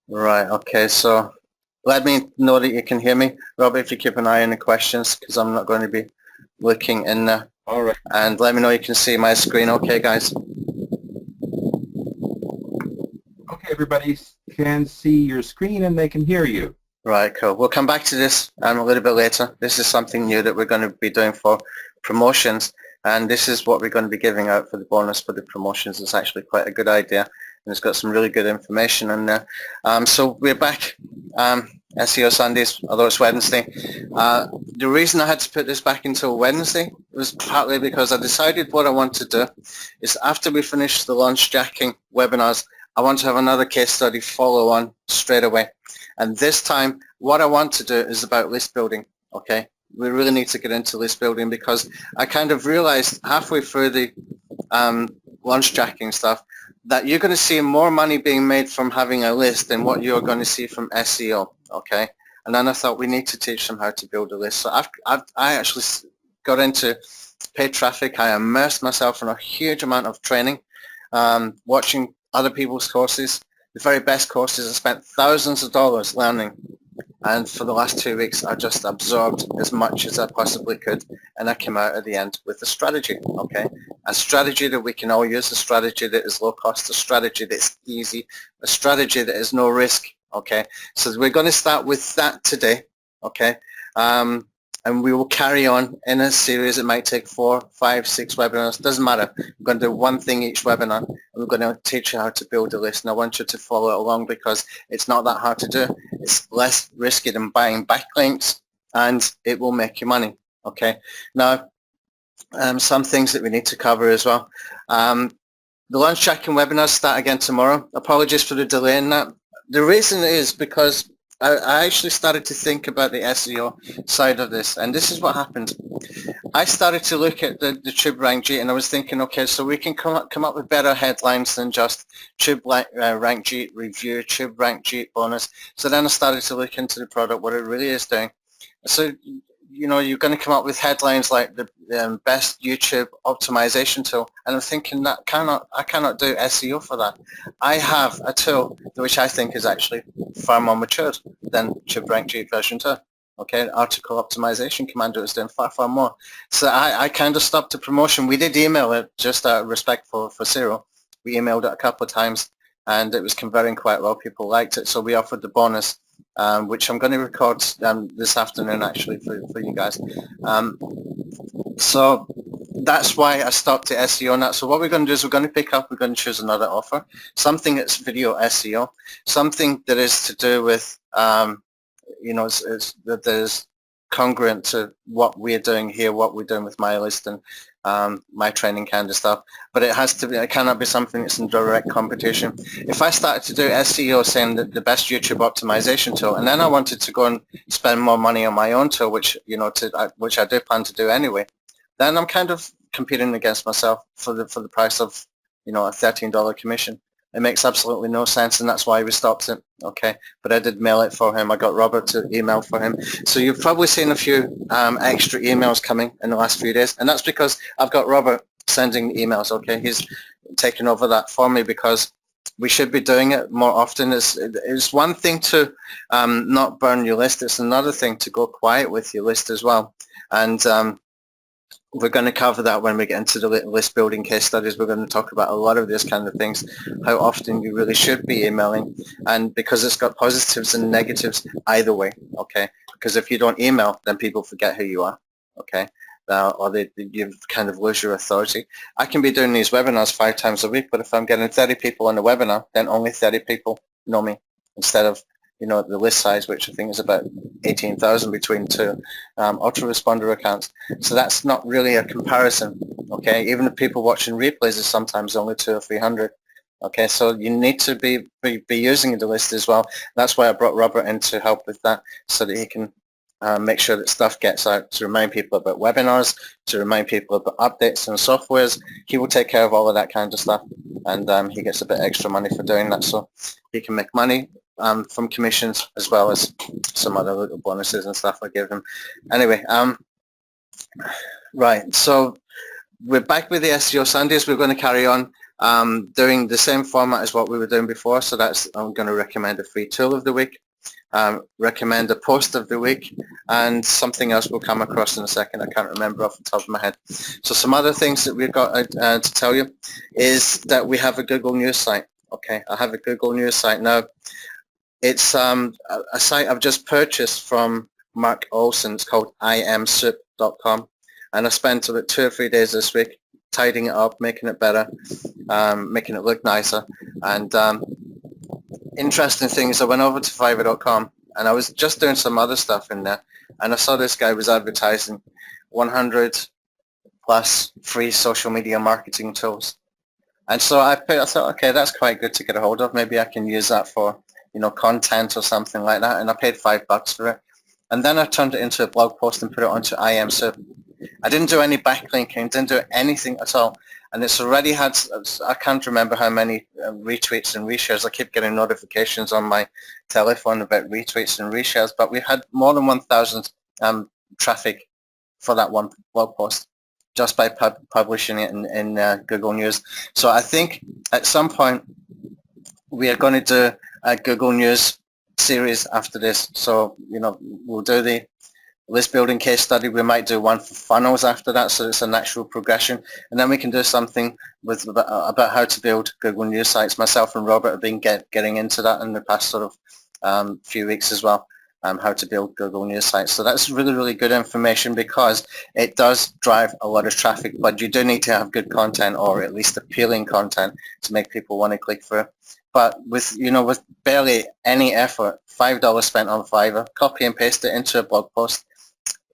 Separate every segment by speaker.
Speaker 1: Right, okay, so let me know that you can hear me. Robert, if you keep an eye on the questions, because I'm not going to be looking in there.
Speaker 2: All right.
Speaker 1: And let me know you can see my screen, okay, guys?
Speaker 2: Okay, everybody can see your screen and they can hear you.
Speaker 1: Right, cool. We'll come back to this a little bit later. This is something new that we're going to be doing for promotions, and this is what we're going to be giving out for the bonus for the promotions. It's actually quite a good idea, and it's got some really good information in there. So we're back, SEO Sundays, although it's Wednesday. The reason I had to put this back until Wednesday was partly because I decided what I want to do is after we finish the launch jacking webinars, I want to have another case study follow on straight away. And this time, what I want to do is about list building, okay? We really need to get into list building because I kind of realized halfway through the launch jacking stuff that you're going to see more money being made from having a list than what you're going to see from SEO, okay? And then I thought we need to teach them how to build a list. So I actually got into paid traffic. I immersed myself in a huge amount of training, watching other people's courses, the very best courses. I spent thousands of dollars learning, and for the last 2 weeks I just absorbed as much as I possibly could, and I came out at the end with a strategy, okay? A strategy that we can all use, a strategy that is low cost, a strategy that's easy, a strategy that is no risk, okay? So we're going to start with that today, okay? And we will carry on in a series. It might take 4, 5, 6 webinars. Doesn't matter. We're going to do one thing each webinar, and we're going to teach you how to build a list. And I want you to follow it along because it's not that hard to do. It's less risky than buying backlinks, and it will make you money. Okay. Now, some things that we need to cover as well. The launch tracking webinars start again tomorrow. Apologies for the delay in that. The reason is because I actually started to think about the SEO side of this, and this is what happened. I started to look at the Tube Rank G, and I was thinking, okay, so we can come up with better headlines than just Tube Rank G review, Tube Rank G bonus. So then I started to look into the product, what it really is doing. So, you know, you're going to come up with headlines like the best YouTube optimization tool, and I'm thinking that I cannot do SEO for that. I have a tool which I think is actually far more matured than Tube Rank G version 2. Okay, article optimization commander is doing far, far more. So I kind of stopped the promotion. We did email it just out of respect for Cyril. We emailed it a couple of times, and it was converting quite well. People liked it, so we offered the bonus, which I'm going to record this afternoon actually for you guys. So that's why I stopped at SEO on that. So what we're going to do is we're going to choose another offer, something that's video SEO, something that is to do with, you know, that is congruent to what we're doing here, what we're doing with my list and my training kind of stuff. But it has to be, it cannot be something that's in direct competition. If I started to do SEO saying that the best YouTube optimization tool, and then I wanted to go and spend more money on my own tool, which, you know, which I do plan to do anyway, then I'm kind of competing against myself for the price of, you know, a $13 commission. It makes absolutely no sense, and that's why we stopped it. Okay, but I did mail it for him. I got Robert to email for him. So you've probably seen a few extra emails coming in the last few days, and that's because I've got Robert sending emails. Okay, he's taken over that for me because we should be doing it more often. It's one thing to not burn your list. It's another thing to go quiet with your list as well. And we're going to cover that when we get into the list building case studies. We're going to talk about a lot of these kind of things, how often you really should be emailing, and because it's got positives and negatives either way, okay? Because if you don't email, then people forget who you are, okay? Or you kind of lose your authority. I can be doing these webinars 5 times a week, but if I'm getting 30 people on the webinar, then only 30 people know me instead of, you know, the list size, which I think is about 18,000 between 2 autoresponder accounts. So that's not really a comparison, okay? Even the people watching replays is sometimes only 200 or 300. Okay, so you need to be using the list as well. That's why I brought Robert in to help with that, so that he can make sure that stuff gets out, to remind people about webinars, to remind people about updates and softwares. He will take care of all of that kind of stuff, and he gets a bit extra money for doing that, so he can make money from commissions as well as some other little bonuses and stuff I give him. Anyway, right, so we're back with the SEO Sundays. We're going to carry on. doing the same format as what we were doing before. So that's, I'm going to recommend a free tool of the week, recommend a post of the week, and something else we'll come across in a second. I can't remember off the top of my head. So some other things that we've got to tell you is that we have a Google News site. Okay, I have a Google News site now. It's a site I've just purchased from Mark Olson. It's called imsoup.com, and I spent about 2 or 3 days this week tidying it up, making it better, making it look nicer. And interesting thing is I went over to Fiverr.com and I was just doing some other stuff in there, and I saw this guy was advertising 100 plus free social media marketing tools. And so I thought, okay, that's quite good to get a hold of. Maybe I can use that for, you know, content or something like that. And I paid $5 for it. And then I turned it into a blog post and put it onto IMSoup. I didn't do any backlinking, didn't do anything at all. And it's already had, I can't remember how many retweets and reshares. I keep getting notifications on my telephone about retweets and reshares, but we had more than 1,000 traffic for that one blog post just by publishing it in Google News. So I think at some point we are going to do a Google News series after this. So, you know, we'll do the list building case study. We might do one for funnels after that, so it's a natural progression. And then we can do something with about how to build Google News sites. Myself and Robert have been getting into that in the past sort of few weeks as well. How to build Google News sites. So that's really, really good information because it does drive a lot of traffic, but you do need to have good content, or at least appealing content, to make people want to click through. But with, you know, with barely any effort, $5 spent on Fiverr, copy and paste it into a blog post,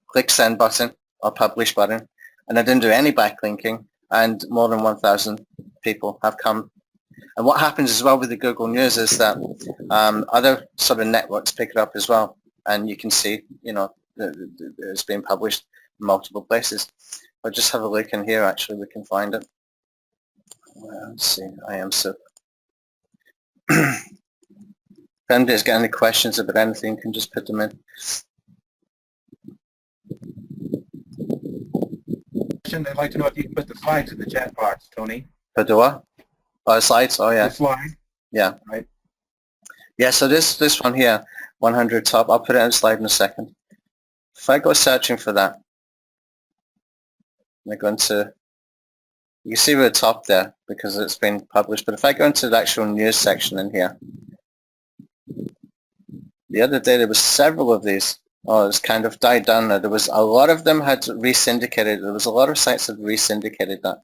Speaker 1: click send button or publish button, and I didn't do any backlinking, and more than 1,000 people have come. And what happens as well with the Google News is that other sort of networks pick it up as well. And you can see, you know, it's being published in multiple places. But just have a look in here, actually, we can find it. Let's see, IMSoup. If anybody's got any questions about anything, you can just put them in.
Speaker 2: They'd like to know if you can put the slides in the chat box, Tony.
Speaker 1: Put the what? Oh, slides? Oh, yeah.
Speaker 2: The slide.
Speaker 1: Yeah.
Speaker 2: Right.
Speaker 1: Yeah, so this one here, 100 top, I'll put it in a slide in a second. If I go searching for that, I'm going to, you see we're top there because it's been published, but if I go into the actual news section in here, the other day there was several of these. Oh, it's kind of died down now. There was a lot of them had resyndicated. There was a lot of sites that resyndicated that.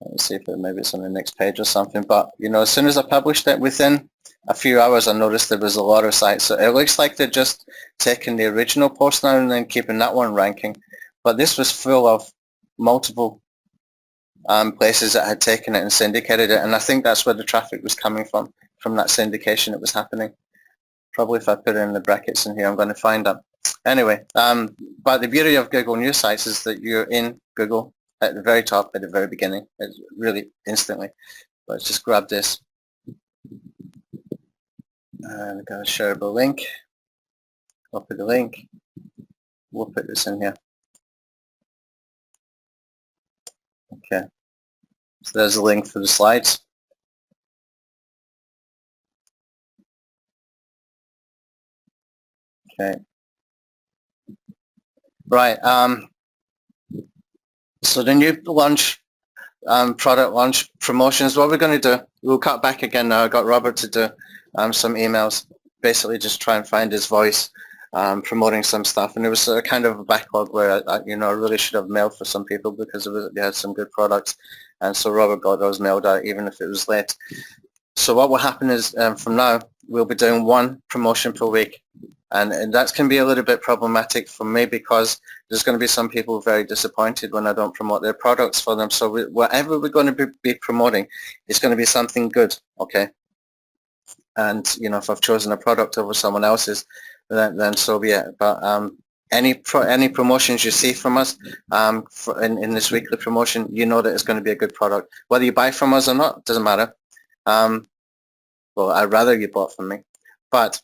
Speaker 1: Let's see if maybe it's on the next page or something. But, you know, as soon as I published it, within a few hours, I noticed there was a lot of sites. So it looks like they're just taking the original post now and then keeping that one ranking. But this was full of multiple places that had taken it and syndicated it. And I think that's where the traffic was coming from that syndication that was happening. Probably if I put it in the brackets in here, I'm going to find them. Anyway, but the beauty of Google News sites is that you're in Google at the very top, at the very beginning. It's really instantly. Let's just grab this. And I've got a shareable link. Copy the link. We'll put this in here. Okay. So there's a link for the slides. Okay. Right. So the new launch, product launch promotions, what we're going to do, we'll cut back again now. I got Robert to do some emails, basically just try and find his voice, promoting some stuff. And it was a kind of a backlog where I really should have mailed for some people because they had some good products. And so Robert got those mailed out even if it was late. So what will happen is from now, we'll be doing one promotion per week. And that can be a little bit problematic for me because there's going to be some people very disappointed when I don't promote their products for them. So whatever we're going to be promoting is going to be something good, okay? And, you know, if I've chosen a product over someone else's, then so be it. But any promotions you see from us in this weekly promotion, you know that it's going to be a good product. Whether you buy from us or not, doesn't matter. Well, I'd rather you bought from me. But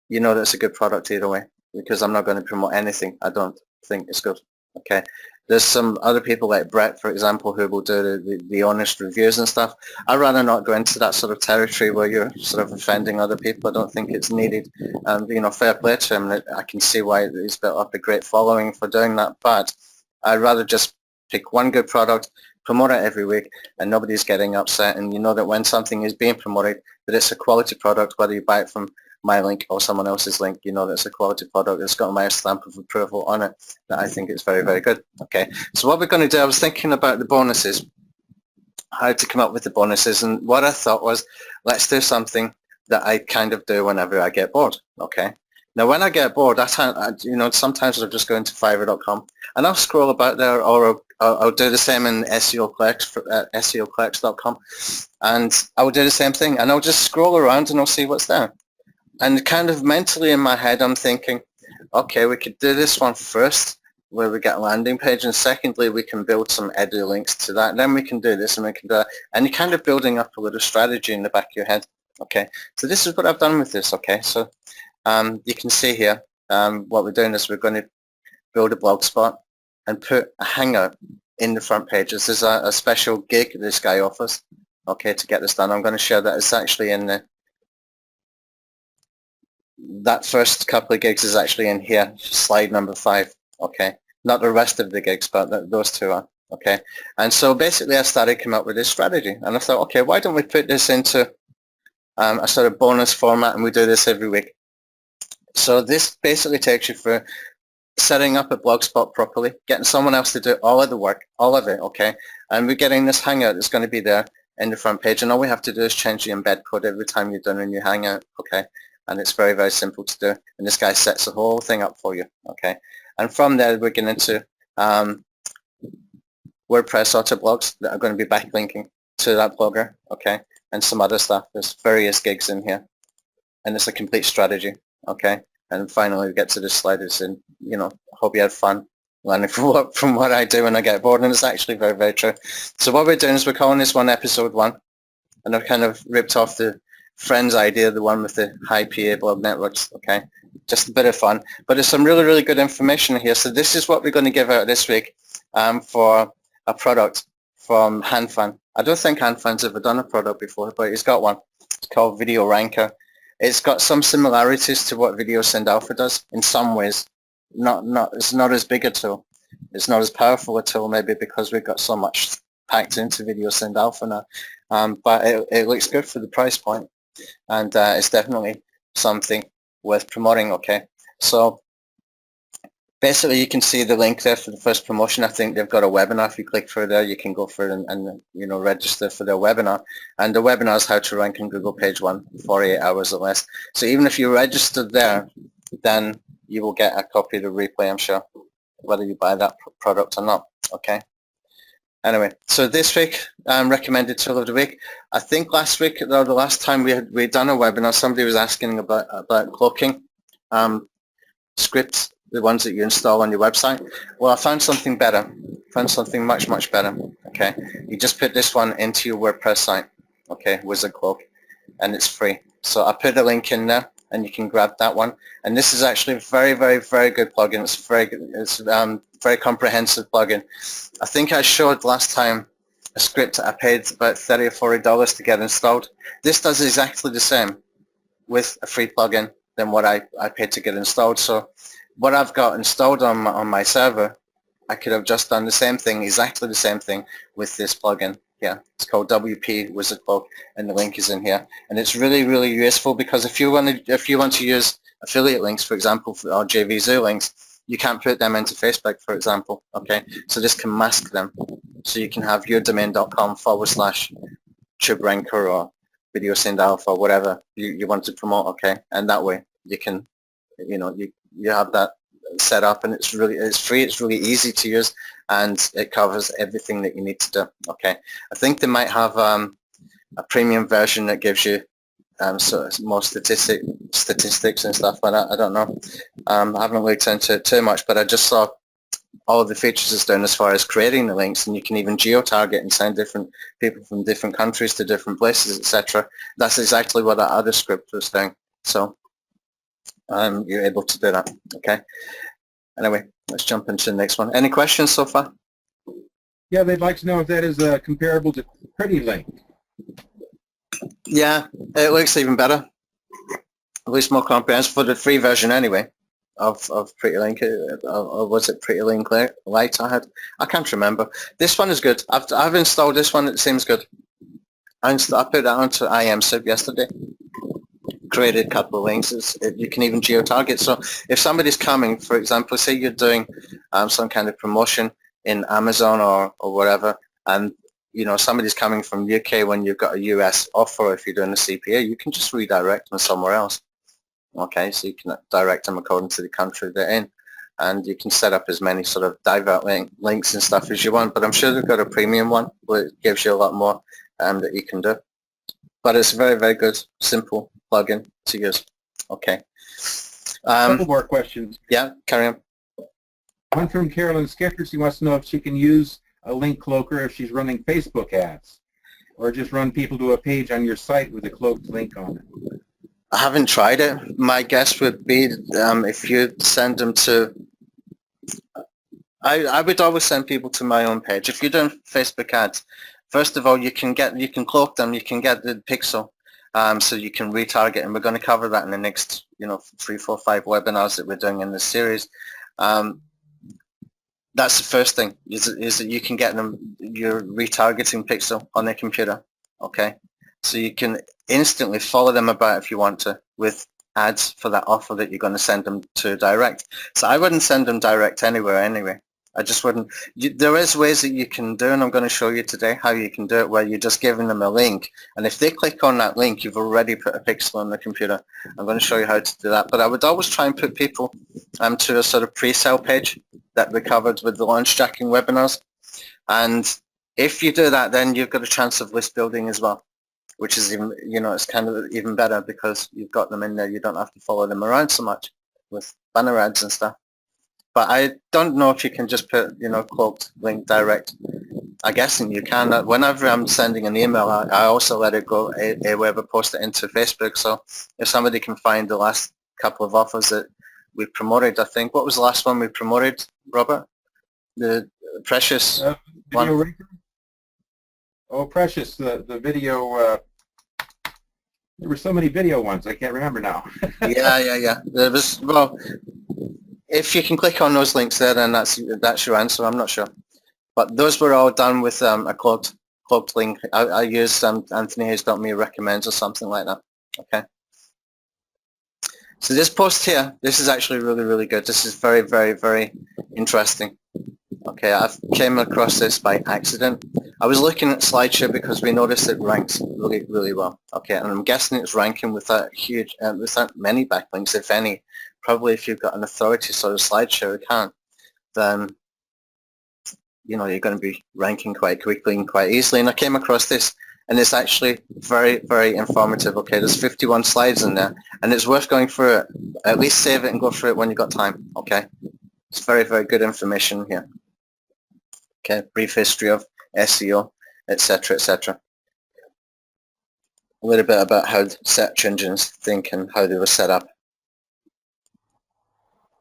Speaker 1: you know that's a good product either way because I'm not going to promote anything I don't think is good. Okay, There's some other people like Brett, for example, who will do the honest reviews and stuff. I'd rather not go into that sort of territory where you're sort of offending other people. I don't think it's needed. You know, fair play to him. I can see why he's built up a great following for doing that, but I'd rather just pick one good product, promote it every week, and nobody's getting upset. And you know that when something is being promoted, that it's a quality product, whether you buy it from my link or someone else's link, you know that it's a quality product. It's got my stamp of approval on it. That I think is very, very good. Okay, so what we're going to do, I was thinking about the bonuses, how to come up with the bonuses, and what I thought was, let's do something that I kind of do whenever I get bored. Okay. Now, when I get bored, you know, sometimes I'll just go into Fiverr.com and I'll scroll about there, or I'll do the same in SEO Clerks, SEOclerks.com, and I will do the same thing, and I'll just scroll around and I'll see what's there. And kind of mentally in my head, I'm thinking, okay, we could do this one first, where we get a landing page, and secondly, we can build some edu links to that. Then we can do this, and we can do that, and you're kind of building up a little strategy in the back of your head. Okay, so this is what I've done with this. Okay, so you can see here, what we're doing is we're going to build a blog spot and put a hangout in the front page. This is a special gig this guy offers, okay, to get this done. I'm going to share that. It's actually in that first couple of gigs is actually in here, slide number 5, okay? Not the rest of the gigs, but those two are, okay? And so basically I started coming up with this strategy, and I thought, okay, why don't we put this into a sort of bonus format, and we do this every week. So this basically takes you through setting up a blog spot properly, getting someone else to do all of the work, all of it, okay? And we're getting this hangout that's going to be there in the front page, and all we have to do is change the embed code every time you've done a new hangout, okay? And it's very, very simple to do. And this guy sets the whole thing up for you, okay? And from there, we're getting into WordPress auto blogs that are going to be backlinking to that blogger, okay? And some other stuff. There's various gigs in here. And it's a complete strategy, okay? And finally, we get to this slide. It's in, you know, hope you had fun learning from what I do when I get bored. And it's actually very, very true. So what we're doing is we're calling this one episode 1. And I've kind of ripped off the Friends idea, the one with the high PA blog networks, okay? Just a bit of fun. But there's some really, really good information here. So this is what we're going to give out this week for a product from HandFan. I don't think HandFan's ever done a product before, but he's got one. It's called Video Ranker. It's got some similarities to what Video Send Alpha does in some ways. It's not as big a tool. It's not as powerful a tool, maybe because we've got so much packed into Video Send Alpha now. But it looks good for the price point. And it's definitely something worth promoting, okay? So basically you can see the link there for the first promotion. I think they've got a webinar. If you click through there, you can go through and you know, register for their webinar. And the webinar is how to rank on Google page 1 in 48 hours or less. So even if you registered there, then you will get a copy of the replay, I'm sure, whether you buy that product or not, okay? Anyway, so this week, recommended tool of the week. I think last week, or the last time we'd done a webinar, somebody was asking about cloaking scripts, the ones that you install on your website. Well, I found something better. Found something much, much better. Okay, you just put this one into your WordPress site. Okay, Wizard Cloak, and it's free. So I put a link in there, and you can grab that one. And this is actually a very, very, very good plugin. It's very good. It's very comprehensive plugin. I think I showed last time a script I paid about $30 or $40 to get installed. This does exactly the same with a free plugin than what I paid to get installed. So what I've got installed on my server, I could have just done the same thing, exactly the same thing with this plugin. Yeah, it's called WP Wizard Cloak, and the link is in here. And it's really, really useful because if you want to use affiliate links, for example, or JVZoo links, you can't put them into Facebook, for example. Okay, so this can mask them. So you can have yourdomain.com/TubeRanker or Video Send Alpha or whatever you want to promote. Okay, and that way you can, you know, you have that set up, and it's free. It's really easy to use, and it covers everything that you need to do. Okay, I think they might have a premium version that gives you sort of more statistics and stuff like that. I don't know. I haven't looked into it too much, but I just saw all of the features it's done as far as creating the links, and you can even geo-target and send different people from different countries to different places, etc. That's exactly what that other script was doing. So you're able to do that. Okay. Anyway, let's jump into the next one. Any questions so far?
Speaker 2: Yeah, they'd like to know if that is comparable to Pretty Link.
Speaker 1: Yeah, it looks even better. At least more comprehensive for the free version anyway of Pretty Link. Or was it Pretty Link Lite I had? I can't remember. This one is good. I've installed this one. It seems good. I put that onto IMSIP yesterday. Created a couple of links. You can even geo-target. So if somebody's coming, for example, say you're doing some kind of promotion in Amazon or whatever, and you know somebody's coming from UK when you've got a US offer, if you're doing a CPA, you can just redirect them somewhere else. Okay, so you can direct them according to the country they're in, and you can set up as many sort of divert links and stuff as you want. But I'm sure they've got a premium one where it gives you a lot more that you can do. But it's a very, very good, simple plugin to use. Okay.
Speaker 2: Couple more questions.
Speaker 1: Yeah, carry on.
Speaker 2: One from Carolyn Sketchers. She wants to know if she can use a link cloaker if she's running Facebook ads, or just run people to a page on your site with a cloaked link on it.
Speaker 1: I haven't tried it. My guess would be if you send them to, I would always send people to my own page. If you're doing Facebook ads, first of all, you can cloak them. You can get the pixel, so you can retarget, and we're going to cover that in the next 3, 4, 5 webinars that we're doing in this series. That's the first thing is that you can get them your retargeting pixel on their computer. Okay, so you can instantly follow them about if you want to with ads for that offer that you're going to send them to direct. So I wouldn't send them direct anywhere anyway. I just wouldn't. There is ways that you can do, and I'm going to show you today how you can do it, where you're just giving them a link, and if they click on that link, you've already put a pixel on the computer. I'm going to show you how to do that. But I would always try and put people to a sort of pre-sale page that we covered with the launch jacking webinars. And if you do that, then you've got a chance of list building as well, which is even, it's kind of even better because you've got them in there. You don't have to follow them around so much with banner ads and stuff. But I don't know if you can just put, cloaked link direct. I'm guessing you can. Whenever I'm sending an email, I also let it go AWeber, post it into Facebook. So if somebody can find the last couple of offers that we promoted, I think. What was the last one we promoted, Robert? The Precious
Speaker 2: video
Speaker 1: one?
Speaker 2: ranker? Oh, Precious, the video. There were so many video ones, I can't remember now.
Speaker 1: Yeah. There was, well, if you can click on those links there, then that's your answer. I'm not sure. But those were all done with a cloaked link. I used AnthonyHayes.me recommends or something like that. Okay. So this post here, this is actually really, really good. This is very, very, very interesting. Okay, I came across this by accident. I was looking at SlideShare because we noticed it ranks really, really well. Okay, and I'm guessing it's ranking without many backlinks, if any. Probably if you've got an authority sort of SlideShare account, then you're going to be ranking quite quickly and quite easily. And I came across this, and it's actually very, very informative. Okay, there's 51 slides in there, and it's worth going through it. At least save it and go through it when you've got time. Okay, it's very, very good information here. Okay, brief history of SEO, etc., etc. A little bit about how search engines think and how they were set up.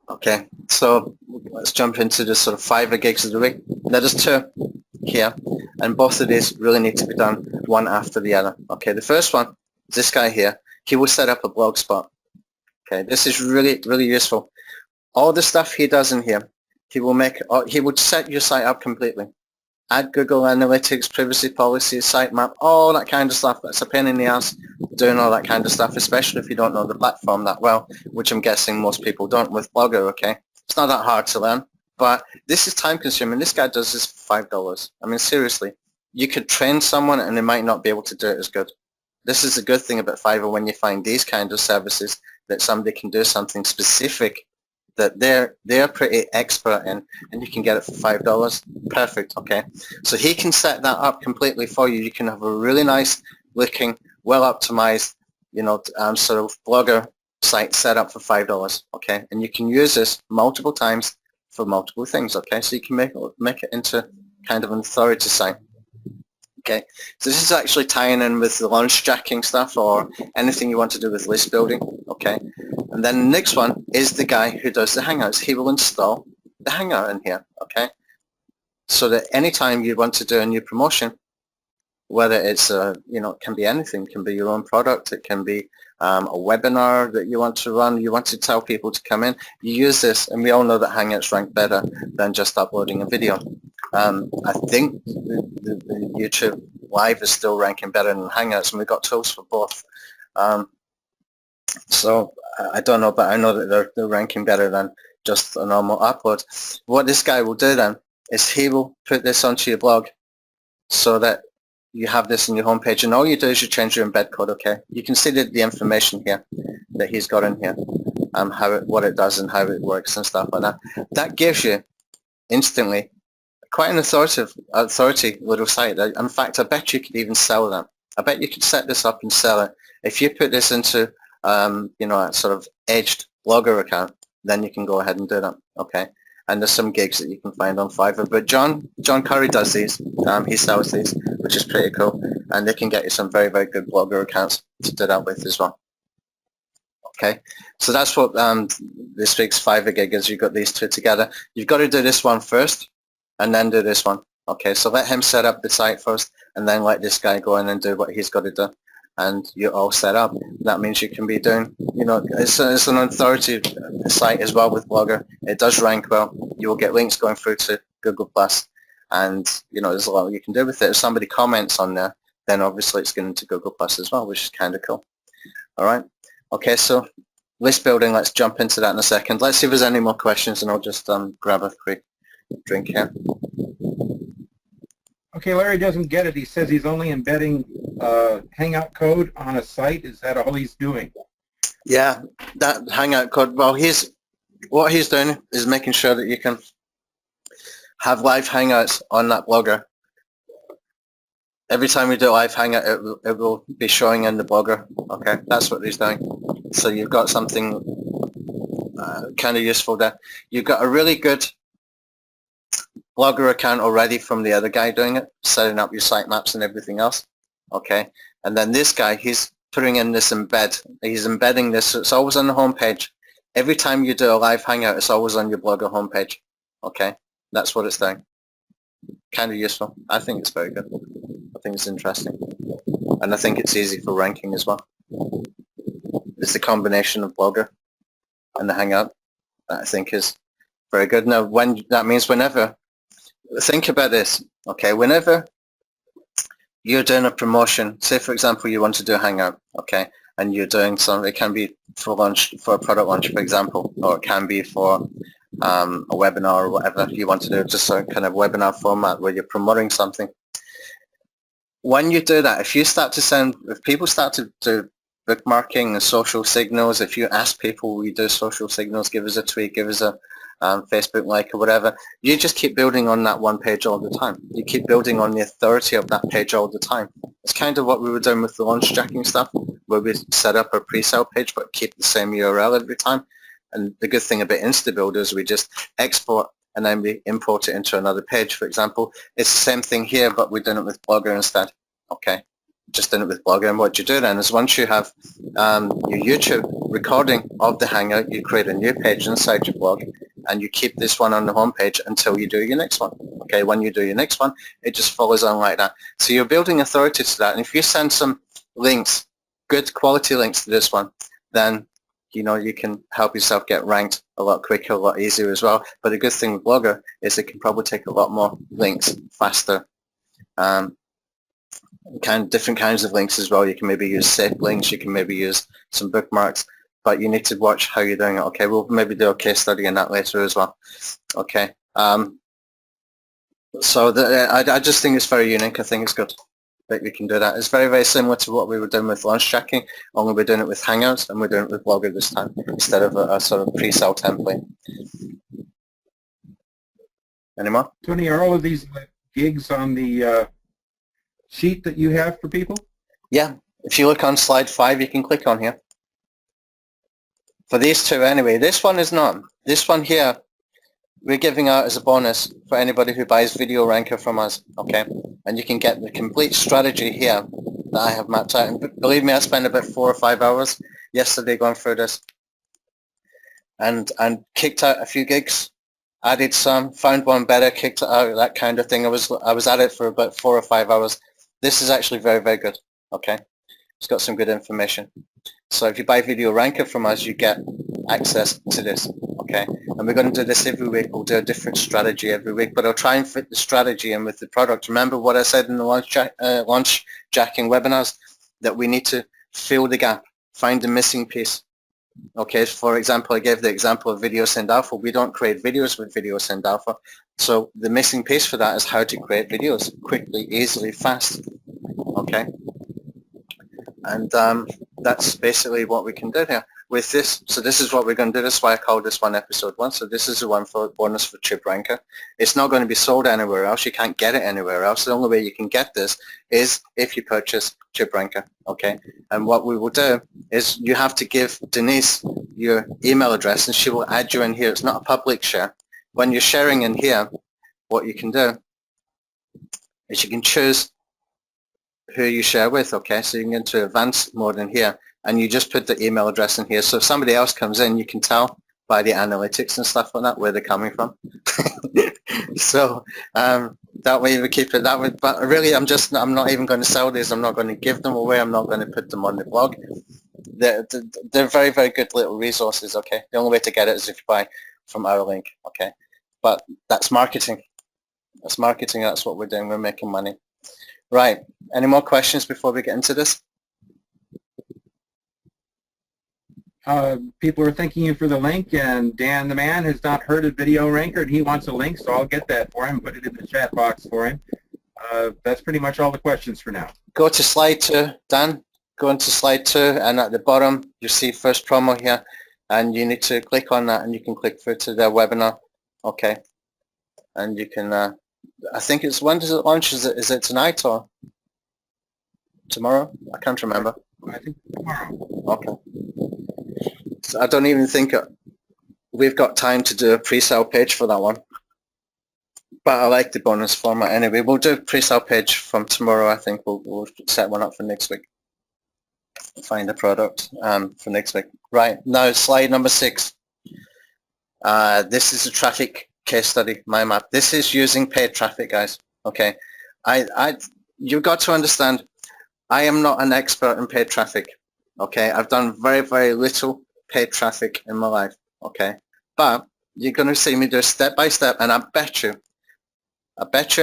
Speaker 1: Okay, so let's jump into the sort of 5 gigs of the week. Now there's 2 here, and both of these really need to be done one after the other. Okay, the first one, this guy here, he will set up a blog spot. Okay, this is really, really useful. All the stuff he does in here, he would set your site up completely. Add Google Analytics, privacy policies, sitemap, all that kind of stuff. That's a pain in the ass doing all that kind of stuff, especially if you don't know the platform that well, which I'm guessing most people don't with Blogger, okay? It's not that hard to learn, but this is time consuming. This guy does this for $5. I mean, seriously, you could train someone and they might not be able to do it as good. This is a good thing about Fiverr when you find these kind of services that somebody can do something specific that they're pretty expert in, and you can get it for $5. Perfect. Okay, so he can set that up completely for you. You can have a really nice looking, well optimized, sort of blogger site set up for $5. Okay, and you can use this multiple times for multiple things. Okay, so you can make it into kind of an authority site. Okay, so this is actually tying in with the launch jacking stuff or anything you want to do with list building. Okay, and then the next one is the guy who does the Hangouts. He will install the Hangout in here, okay? So that anytime you want to do a new promotion, whether it's it can be anything, it can be your own product, it can be a webinar that you want to run, you want to tell people to come in, you use this, and we all know that Hangouts rank better than just uploading a video. I think the YouTube Live is still ranking better than Hangouts, and we've got tools for both. So I don't know, but I know that they're ranking better than just a normal upload. What this guy will do then is he will put this onto your blog so that you have this in your homepage, and all you do is you change your embed code, okay? You can see the information here that he's got in here, what it does and how it works and stuff like that. That gives you instantly quite an authority little site. In fact, I bet you could even sell that. I bet you could set this up and sell it. If you put this into a sort of edged blogger account, then you can go ahead and do that, okay? And there's some gigs that you can find on Fiverr. But John Curry does these. He sells these, which is pretty cool. And they can get you some very, very good blogger accounts to do that with as well. Okay, so that's what this week's Fiverr gig is. You've got these two together. You've got to do this one first and then do this one. Okay, so let him set up the site first and then let this guy go in and do what he's got to do. And you're all set up. That means you can be doing, it's an authority site as well with Blogger. It does rank well. You will get links going through to Google+. And, there's a lot you can do with it. If somebody comments on there, then obviously it's going to Google+ as well, which is kind of cool. All right. Okay, so list building, let's jump into that in a second. Let's see if there's any more questions, and I'll just grab a quick drink here.
Speaker 2: Okay, Larry doesn't get it. He says he's only embedding Hangout code on a site. Is that all he's doing?
Speaker 1: Yeah, that Hangout code. Well, what he's doing is making sure that you can have live Hangouts on that Blogger. Every time we do a live Hangout, it will be showing in the Blogger. Okay, that's what he's doing. So you've got something kind of useful there. You've got a really good Blogger account already from the other guy doing it, setting up your sitemaps and everything else. Okay, and then this guy, he's putting in this embed. He's embedding this, so it's always on the home page. Every time you do a live Hangout, it's always on your Blogger homepage. Okay, that's what it's doing. Kind of useful. I think it's very good. I think it's interesting, and I think it's easy for ranking as well. It's the combination of Blogger and the Hangout that I think is very good. Now, that means whenever, think about this. Okay, whenever you're doing a promotion, say for example you want to do a Hangout, okay, and you're doing something, it can be for a product launch, for example, or it can be for a webinar or whatever you want to do, just a kind of webinar format where you're promoting something. When you do that, if people start to do bookmarking and social signals, if you ask people, we do social signals, give us a tweet, give us a Facebook like or whatever, you just keep building on that one page all the time. You keep building on the authority of that page all the time. It's kind of what we were doing with the launch tracking stuff, where we set up a pre-sale page but keep the same URL every time. And the good thing about InstaBuilder is we just export and then we import it into another page, for example. It's the same thing here, but we're doing it with Blogger instead. Okay, just doing it with Blogger. And what you do then is once you have your YouTube recording of the Hangout, you create a new page inside your blog, and you keep this one on the home page until you do your next one. Okay, when you do your next one, it just follows on like that. So you're building authority to that. And if you send some links, good quality links to this one, then you can help yourself get ranked a lot quicker, a lot easier as well. But the good thing with Blogger is it can probably take a lot more links faster. Different kinds of links as well. You can maybe use safe links, you can maybe use some bookmarks, but you need to watch how you're doing it. Okay, we'll maybe do a case study on that later as well. Okay, so I just think it's very unique. I think it's good that we can do that. It's very, very similar to what we were doing with launch tracking, only we're doing it with Hangouts and we're doing it with Blogger this time instead of a sort of pre-sale template. Any more?
Speaker 2: Tony, are all of these gigs on the sheet that you have for people?
Speaker 1: Yeah, if you look on slide 5, you can click on here. For these two anyway, this one is not. This one here, we're giving out as a bonus for anybody who buys Video Ranker from us, okay? And you can get the complete strategy here that I have mapped out. And believe me, I spent about 4 or 5 hours yesterday going through this and kicked out a few gigs added some, found one better, kicked it out, that kind of thing. I was at it for about 4 or 5 hours. This is actually very, very good. Okay, it's got some good information. So if you buy Video Ranker from us, you get access to this. Okay, and we're going to do this every week. We'll do a different strategy every week, but I'll try and fit the strategy in with the product. Remember what I said in the launch jacking webinars, that we need to fill the gap, find the missing piece. Okay, for example, I gave the example of Video Send Alpha. We don't create videos with Video Send Alpha. So the missing piece for that is how to create videos quickly, easily, fast. Okay, and that's basically what we can do here with this. So this is what we're going to do. That's why I called this one episode 1. So this is the one for bonus for Chip Ranker. It's not going to be sold anywhere else. You can't get it anywhere else. The only way you can get this is if you purchase Chip Ranker. Okay, and what we will do is you have to give Denise your email address and she will add you in here. It's not a public share. When you're sharing in here, what you can do is you can choose who you share with. Okay, so you can go into advanced mode in here and you just put the email address in here. So if somebody else comes in, you can tell by the analytics and stuff like that where they're coming from. So that way we keep it that way. But really, I'm not even going to sell these. I'm not going to give them away. I'm not going to put them on the blog. They're very, very good little resources. Okay, the only way to get it is if you buy from our link. Okay, but that's marketing. That's marketing. That's what we're doing. We're making money. Right. Any more questions before we get into this?
Speaker 2: People are thanking you for the link, and Dan the man has not heard of Video Ranker, and he wants a link, so I'll get that for him, put it in the chat box for him. That's pretty much all the questions for now.
Speaker 1: Go to slide 2, Dan. Go into slide 2, and at the bottom you see first promo here, and you need to click on that, and you can click through to their webinar. Okay, and you can. I think it's, when does it launch? Is it tonight or tomorrow? I can't remember.
Speaker 2: I think tomorrow.
Speaker 1: Okay. So I don't even think we've got time to do a pre-sale page for that one. But I like the bonus format anyway. We'll do a pre-sale page from tomorrow. I think we'll set one up for next week. Find a product for next week. Right, now slide number 6. This is a traffic case study, my map. This is using paid traffic, guys. Okay, you've got to understand, I am not an expert in paid traffic. Okay, I've done very, very little paid traffic in my life. Okay, but you're going to see me do step by step, and I bet you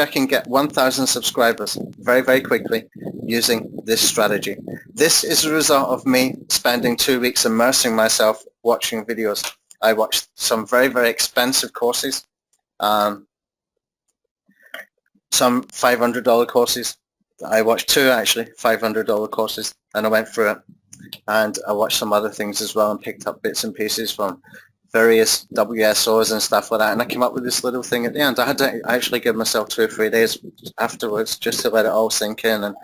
Speaker 1: I can get 1,000 subscribers very, very quickly using this strategy. This is a result of me spending 2 weeks immersing myself watching videos. I watched some very, very expensive courses, some $500 courses. I watched 2 actually $500 courses, and I went through it. And I watched some other things as well and picked up bits and pieces from various WSOs and stuff like that, and I came up with this little thing at the end. I had to actually give myself 2 or 3 days afterwards just to let it all sink in and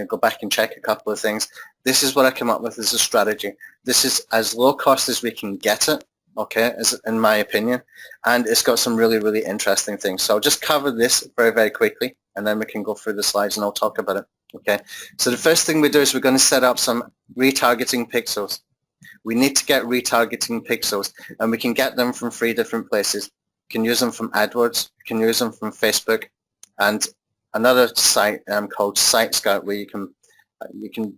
Speaker 1: go back and check a couple of things. This is what I came up with as a strategy. This is as low cost as we can get it, okay, as in my opinion, and it's got some really, really interesting things. So I'll just cover this very, very quickly, and then we can go through the slides and I'll talk about it. Okay, so the first thing we do is we're going to set up some retargeting pixels. We need to get retargeting pixels, and we can get them from 3 different places. You can use them from AdWords, you can use them from Facebook, and another site called Site Scout, where you can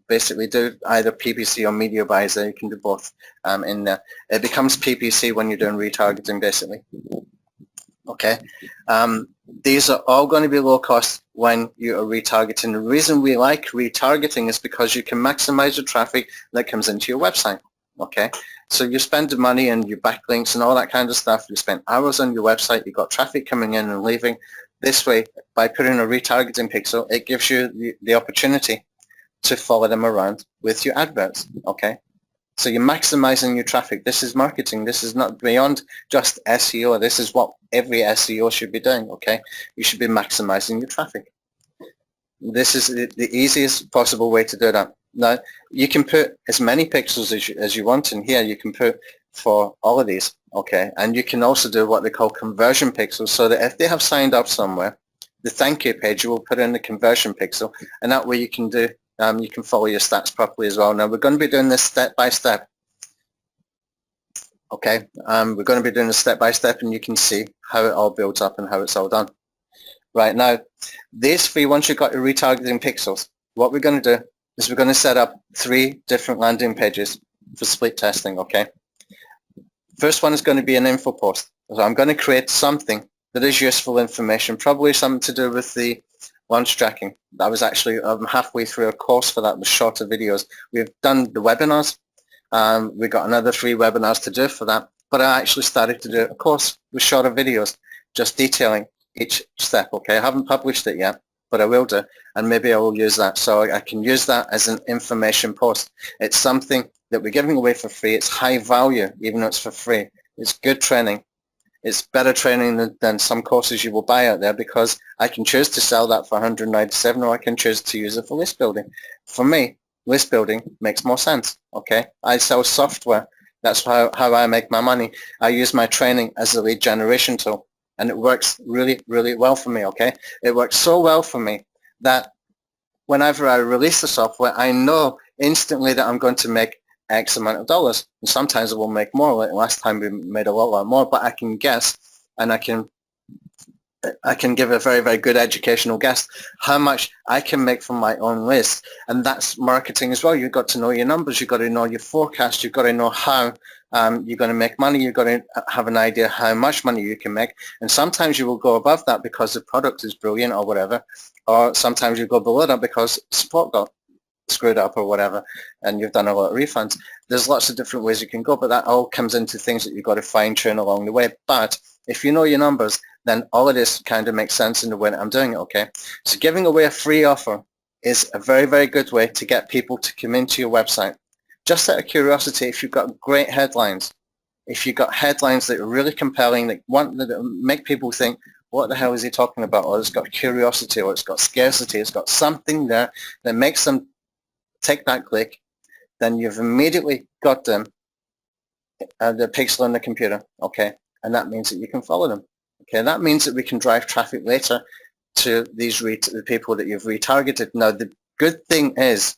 Speaker 1: basically do either PPC or media buys. You can do both in there. It becomes PPC when you're doing retargeting, basically. Okay, these are all going to be low cost when you are retargeting. The reason we like retargeting is because you can maximize the traffic that comes into your website. Okay, so you spend the money and your backlinks and all that kind of stuff. You spend hours on your website. You've got traffic coming in and leaving. This way, by putting a retargeting pixel, it gives you the opportunity to follow them around with your adverts. Okay, so you're maximizing your traffic. This is marketing. This is not beyond just SEO. This is what every SEO should be doing. Okay, you should be maximizing your traffic. This is the easiest possible way to do that. Now, you can put as many pixels as you want in here. You can put for all of these, okay? And you can also do what they call conversion pixels, so that if they have signed up somewhere, the thank you page, you will put in the conversion pixel, and that way you can do, you can follow your stats properly as well. Now, we're going to be doing this step by step. Okay, we're going to be doing a step-by-step, and you can see how it all builds up and how it's all done. Right now, these three, once you've got your retargeting pixels, what we're going to do is we're going to set up 3 different landing pages for split testing, okay? First one is going to be an info post. So I'm going to create something that is useful information, probably something to do with the launch tracking. That was actually halfway through a course for that with shorter videos. We've done the webinars. We've got another 3 webinars to do for that. But I actually started to do a course with shorter videos, just detailing each step, okay? I haven't published it yet, but I will do, and maybe I will use that. So I can use that as an information post. It's something that we're giving away for free. It's high value, even though it's for free. It's good training. It's better training than some courses you will buy out there, because I can choose to sell that for $197, or I can choose to use it for list building. For me, list building makes more sense, okay? I sell software. That's how I make my money. I use my training as a lead generation tool, and it works really, really well for me, okay? It works so well for me that whenever I release the software, I know instantly that I'm going to make X amount of dollars. And sometimes I will make more. Like last time we made a lot more, but I can guess, and I can give a very, very good educational guess how much I can make from my own list. And that's marketing as well. You've got to know your numbers. You've got to know your forecast. You've got to know how you're going to make money. You've got to have an idea how much money you can make. And sometimes you will go above that because the product is brilliant or whatever. Or sometimes you go below that because support got screwed up or whatever, and you've done a lot of refunds. There's lots of different ways you can go, but that all comes into things that you've got to fine tune along the way. But if you know your numbers, then all of this kind of makes sense in the way that I'm doing it, okay? So giving away a free offer is a very, very good way to get people to come into your website. Just out of curiosity, if you've got great headlines, if you've got headlines that are really compelling, that make people think, what the hell is he talking about? Or it's got curiosity, or it's got scarcity, it's got something there that makes them take that click, then you've immediately got them, the pixel on the computer, okay? And that means that you can follow them, okay? That means that we can drive traffic later to these the people that you've retargeted. Now, the good thing is,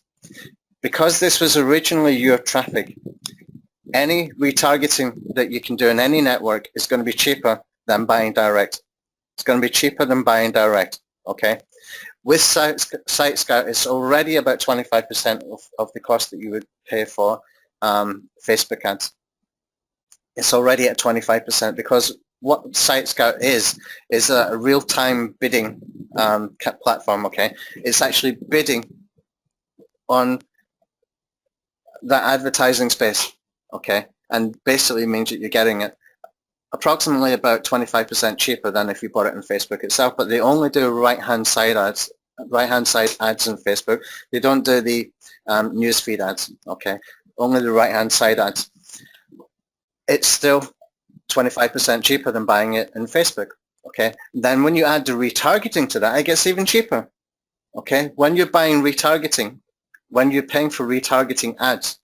Speaker 1: because this was originally your traffic, any retargeting that you can do in any network is going to be cheaper than buying direct. It's going to be cheaper than buying direct, okay? With Site Scout, it's already about 25% of the cost that you would pay for Facebook ads. It's already at 25%, because what Site Scout is a real-time bidding platform, okay? It's actually bidding on that advertising space, okay? And basically means that you're getting it approximately about 25% cheaper than if you bought it on Facebook itself, but they only do right-hand side ads in Facebook. They don't do the newsfeed ads, okay? Only the right-hand side ads. It's still 25% cheaper than buying it in Facebook, okay? Then when you add the retargeting to that, it gets even cheaper, okay? When you're buying retargeting, when you're paying for retargeting ads,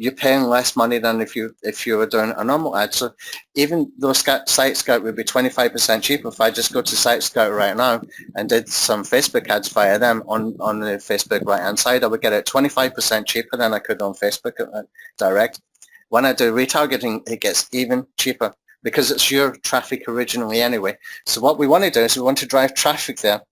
Speaker 1: you're paying less money than if you were doing a normal ad. So even though Site Scout would be 25% cheaper, if I just go to Site Scout right now and did some Facebook ads via them on the Facebook right-hand side, I would get it 25% cheaper than I could on Facebook direct. When I do retargeting, it gets even cheaper because it's your traffic originally anyway. So what we want to do is we want to drive traffic there,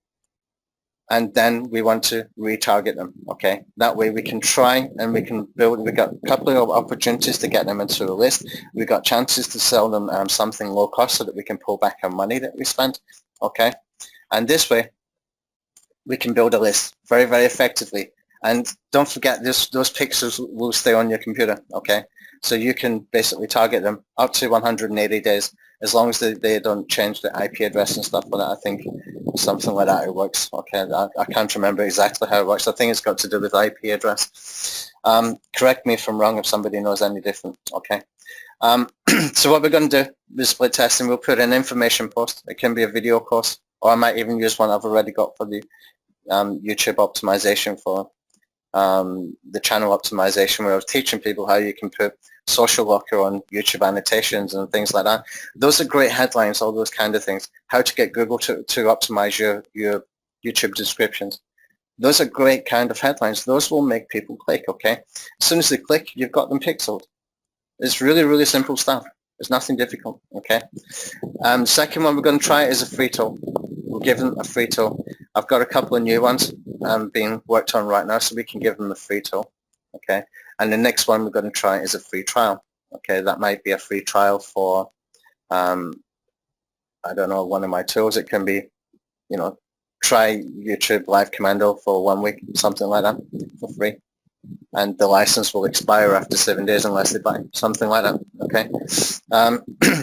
Speaker 1: and then we want to retarget them, okay? That way we can try and we can build, we've got a couple of opportunities to get them into a list. We've got chances to sell them something low cost so that we can pull back our money that we spent, okay? And this way we can build a list very, very effectively. And don't forget, those pixels will stay on your computer, okay? So you can basically target them up to 180 days, as long as they don't change the IP address and stuff like that. I think something like that, it works. Okay, I can't remember exactly how it works. I think it's got to do with IP address. Correct me if I'm wrong if somebody knows any different, okay? So what we're going to do with split testing, we'll put an information post. It can be a video course, or I might even use one I've already got for the YouTube optimization, for the channel optimization, where I was teaching people how you can put social locker on YouTube annotations and things like that. Those are great headlines, all those kind of things. How to get Google to optimize your YouTube descriptions. Those are great kind of headlines. Those will make people click, okay? As soon as they click, you've got them pixeled. It's really, really simple stuff. It's nothing difficult, okay? Second one we're going to try is a free tool. We'll give them a free tool. I've got a couple of new ones being worked on right now, so we can give them a free tool, okay? And the next one we're going to try is a free trial, okay? That might be a free trial for, I don't know, one of my tools. It can be, you know, try YouTube Live Commando for 1 week, something like that, for free. And the license will expire after 7 days unless they buy, something like that, okay?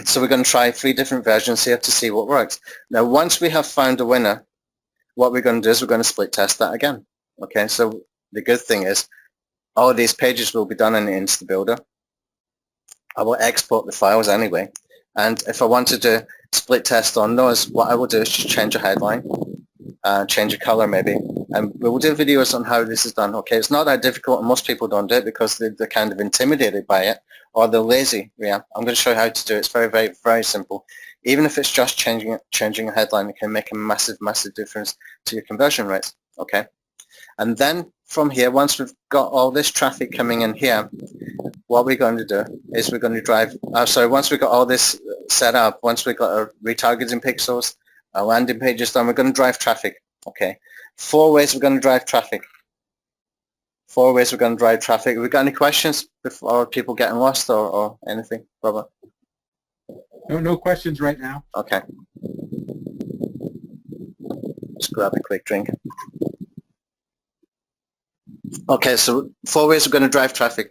Speaker 1: So we're going to try 3 different versions here to see what works. Now, once we have found a winner, what we're going to do is we're going to split test that again, okay? So the good thing is all of these pages will be done in the InstaBuilder. I will export the files anyway. And if I want to do split test on those, what I will do is just change a headline, change a color maybe, and we will do videos on how this is done. Okay, it's not that difficult, and most people don't do it because they're kind of intimidated by it, or they're lazy. Yeah, I'm going to show you how to do it. It's very, very, very simple. Even if it's just changing a headline, it can make a massive, massive difference to your conversion rates. Okay, and then from here, once we've got all this traffic coming in here, what we're going to do is we're going to drive, once we've got all this set up, once we've got our retargeting pixels, our landing pages done, we're going to drive traffic. Okay, 4 ways we're going to drive traffic. 4 ways we're going to drive traffic. Have we got any questions before people getting lost or anything, Robert?
Speaker 2: No questions right now.
Speaker 1: Okay. Just grab a quick drink. Okay, so 4 ways we're going to drive traffic.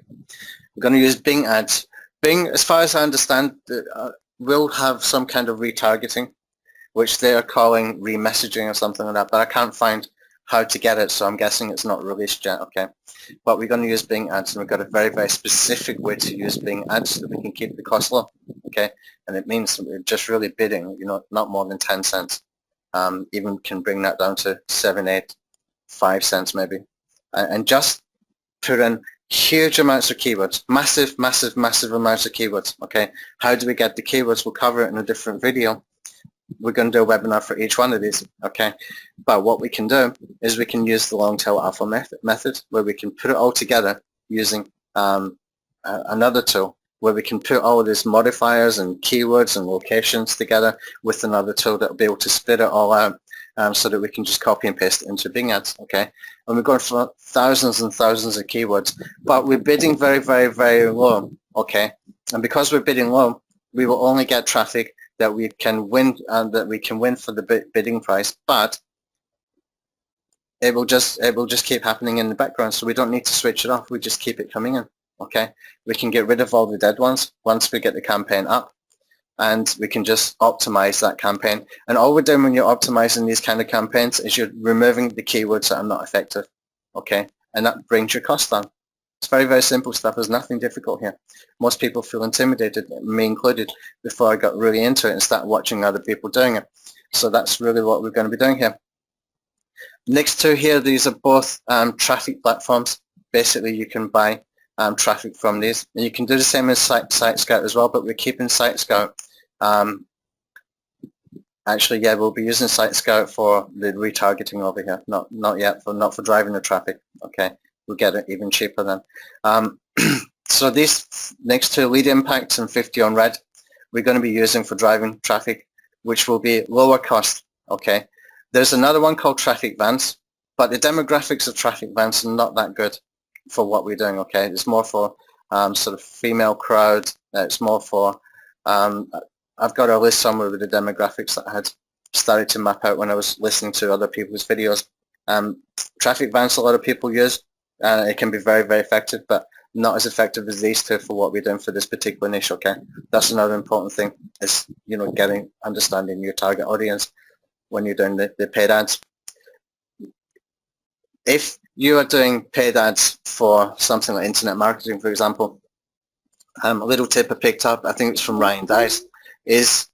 Speaker 1: We're going to use Bing ads. Bing, as far as I understand, will have some kind of retargeting, which they are calling remessaging or something like that, but I can't find how to get it, so I'm guessing it's not released yet, okay? But we're going to use Bing ads, and we've got a very, very specific way to use Bing ads so that we can keep the cost low, okay? And it means we're just really bidding, you know, not more than 10 cents. Even can bring that down to 7, 8, 5 cents maybe. And just put in huge amounts of keywords, massive, massive, massive amounts of keywords, okay? How do we get the keywords? We'll cover it in a different video. We're going to do a webinar for each one of these, okay? But what we can do is we can use the long tail alpha method where we can put it all together using another tool where we can put all of these modifiers and keywords and locations together with another tool that will be able to split it all out so that we can just copy and paste it into Bing ads, okay? And we're going for thousands and thousands of keywords, but we're bidding very, very, very low, okay? And because we're bidding low, we will only get traffic that we can win and that we can win for the bidding price, but it will just keep happening in the background, so we don't need to switch it off. We just keep it coming in, okay? We can get rid of all the dead ones once we get the campaign up, and we can just optimize that campaign. And all we're doing when you're optimizing these kind of campaigns is you're removing the keywords that are not effective, okay? And that brings your cost down. It's very, very simple stuff. There's nothing difficult here. Most people feel intimidated, me included, before I got really into it and started watching other people doing it. So that's really what we're going to be doing here. Next to here, these are both traffic platforms. Basically, you can buy traffic from these. And you can do the same as Site Scout as well, but we're keeping Site Scout. Actually, yeah, we'll be using Site Scout for the retargeting over here. Not yet, not for driving the traffic. Okay, we'll get it even cheaper then. So these next to lead impacts and 50 on red, we're going to be using for driving traffic, which will be lower cost. Okay, there's another one called traffic vans, but the demographics of traffic vans are not that good for what we're doing. Okay, it's more for sort of female crowd. It's more for I've got a list somewhere with the demographics that I had started to map out when I was listening to other people's videos. Traffic vans a lot of people use. It can be very, very effective, but not as effective as these two for what we're doing for this particular niche. Okay, that's another important thing, is, you know, understanding your target audience when you're doing the paid ads. If you are doing paid ads for something like internet marketing, for example, a little tip I picked up, I think it's from Ryan Dice, is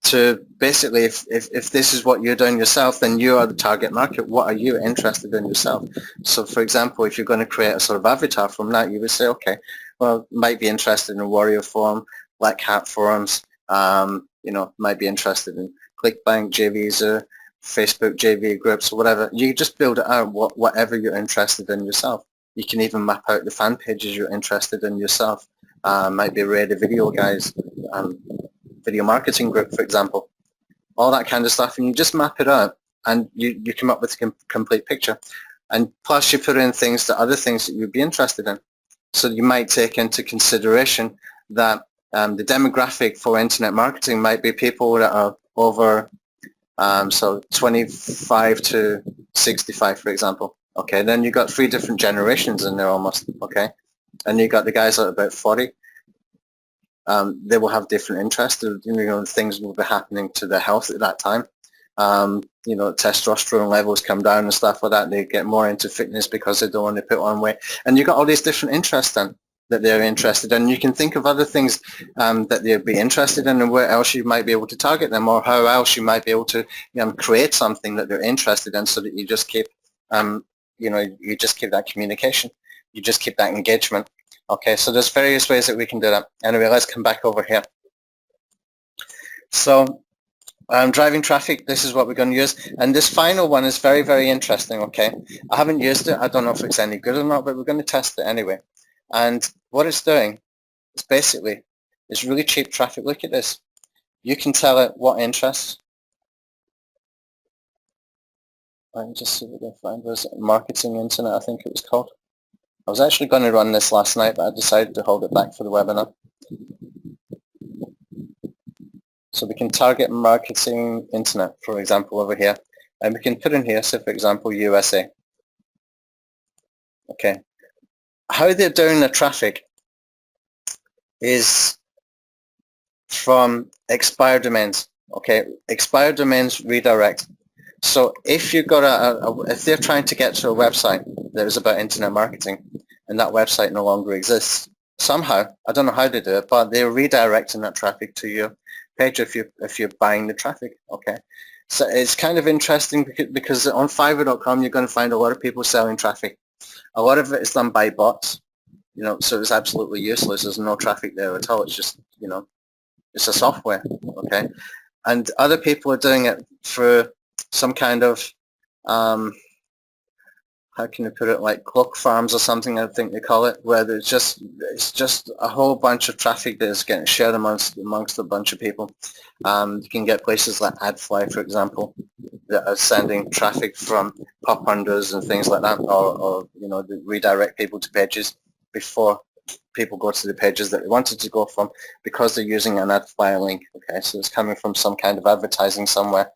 Speaker 1: to basically, if this is what you're doing yourself, then you are the target market. What are you interested in yourself? So for example, if you're going to create a sort of avatar from that, you would say, okay, well, might be interested in a warrior forum, black hat forums, you know, might be interested in ClickBank, JVisa, Facebook JV groups, or whatever. You just build it out, whatever you're interested in yourself. You can even map out the fan pages you're interested in yourself. Might be Rate a Video guys, video marketing group, for example. All that kind of stuff, and you just map it out, and you come up with a complete picture. And plus you put in things that other things that you'd be interested in. So you might take into consideration that the demographic for internet marketing might be people that are over so 25 to 65, for example. Okay, then you've got 3 different generations in there almost. Okay, and you got the guys that are about 40. They will have different interests. Things will be happening to their health at that time. Testosterone levels come down and stuff like that. They get more into fitness because they don't want to put on weight. And you've got all these different interests then that they're interested in. You can think of other things that they'd be interested in, and where else you might be able to target them, or how else you might be able to create something that they're interested in, so that you just keep, you just keep that communication. You just keep that engagement. Okay, so there's various ways that we can do that. Anyway, let's come back over here. So driving traffic, this is what we're going to use. And this final one is very, very interesting, okay? I haven't used it. I don't know if it's any good or not, but we're going to test it anyway. And what it's doing is basically, it's really cheap traffic. Look at this. You can tell it what interests. Let me just see what I can find. Was it Marketing Internet, I think it was called. I was actually going to run this last night, but I decided to hold it back for the webinar. So we can target Marketing Internet, for example, over here. And we can put in here, so for example, USA. Okay. How they're doing the traffic is from expired domains. Okay, expired domains redirect. So if you've got if they're trying to get to a website that is about internet marketing, and that website no longer exists, somehow, I don't know how they do it, but they're redirecting that traffic to your page if you're buying the traffic. Okay, so it's kind of interesting because on Fiverr.com you're going to find a lot of people selling traffic. A lot of it is done by bots, so it's absolutely useless. There's no traffic there at all. It's just, it's a software. Okay, and other people are doing it through some kind of how can you put it, like cloak farms or something, I think they call it, where it's just a whole bunch of traffic that is getting shared amongst a bunch of people. You can get places like AdFly, for example, that are sending traffic from pop unders and things like that, or redirect people to pages before people go to the pages that they wanted to go from, because they're using an AdFly link. Okay, so it's coming from some kind of advertising somewhere.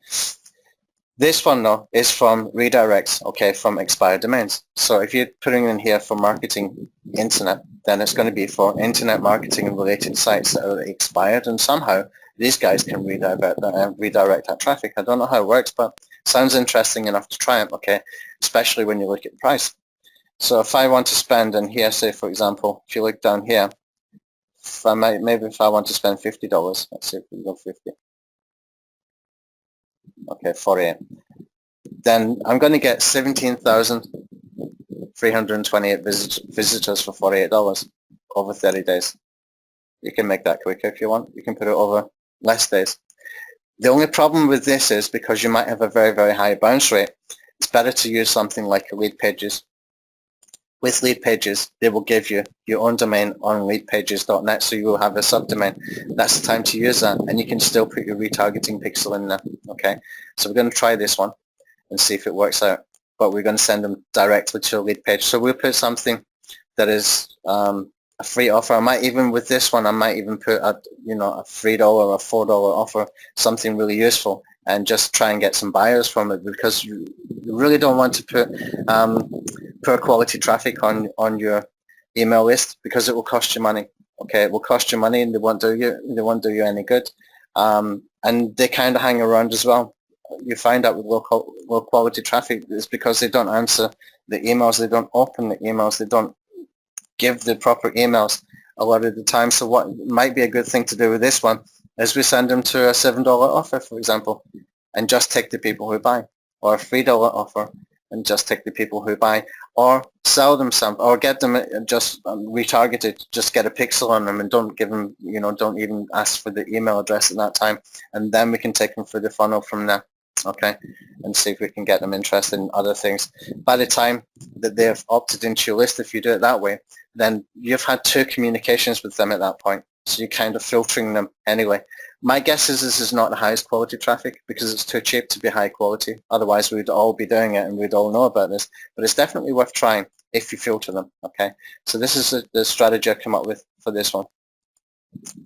Speaker 1: This one, though, is from redirects, okay, from expired domains. So if you're putting in here for Marketing Internet, then it's going to be for internet marketing and related sites that are expired, and somehow these guys can redirect that traffic. I don't know how it works, but it sounds interesting enough to try it, okay, especially when you look at the price. So if I want to spend in here, say, for example, if you look down here, if I want to spend $50, let's see if we go 50. Okay, 48. Then I'm going to get 17,328 visitors for $48 over 30 days. You can make that quicker if you want. You can put it over less days. The only problem with this is because you might have a very, very high bounce rate, it's better to use something like Lead Pages. With Lead Pages, they will give you your own domain on leadpages.net, so you will have a subdomain. That's the time to use that, and you can still put your retargeting pixel in there. Okay, so we're going to try this one and see if it works out, but we're going to send them directly to a lead page. So we'll put something that is a free offer. With this one, I might even put a $3 or $4 offer, something really useful, and just try and get some buyers from it, because you really don't want to put poor quality traffic on your email list, because it will cost you money. Okay, it will cost you money, and they won't do you any good. And they kind of hang around as well. You find out with low quality traffic is because they don't answer the emails, they don't open the emails, they don't give the proper emails a lot of the time. So what might be a good thing to do with this one is we send them to a $7 offer, for example, and just take the people who buy, or a $3 offer and just take the people who buy, or sell them some, or get them just retargeted, just get a pixel on them and don't give them, don't even ask for the email address at that time, and then we can take them through the funnel from there. okay, and see if we can get them interested in other things. By the time that they've opted into your list, if you do it that way, then you've had 2 communications with them at that point. So you're kind of filtering them anyway. My guess is this is not the highest quality traffic because it's too cheap to be high quality. Otherwise, we'd all be doing it and we'd all know about this. But it's definitely worth trying if you filter them, okay? So this is the strategy I come up with for this one.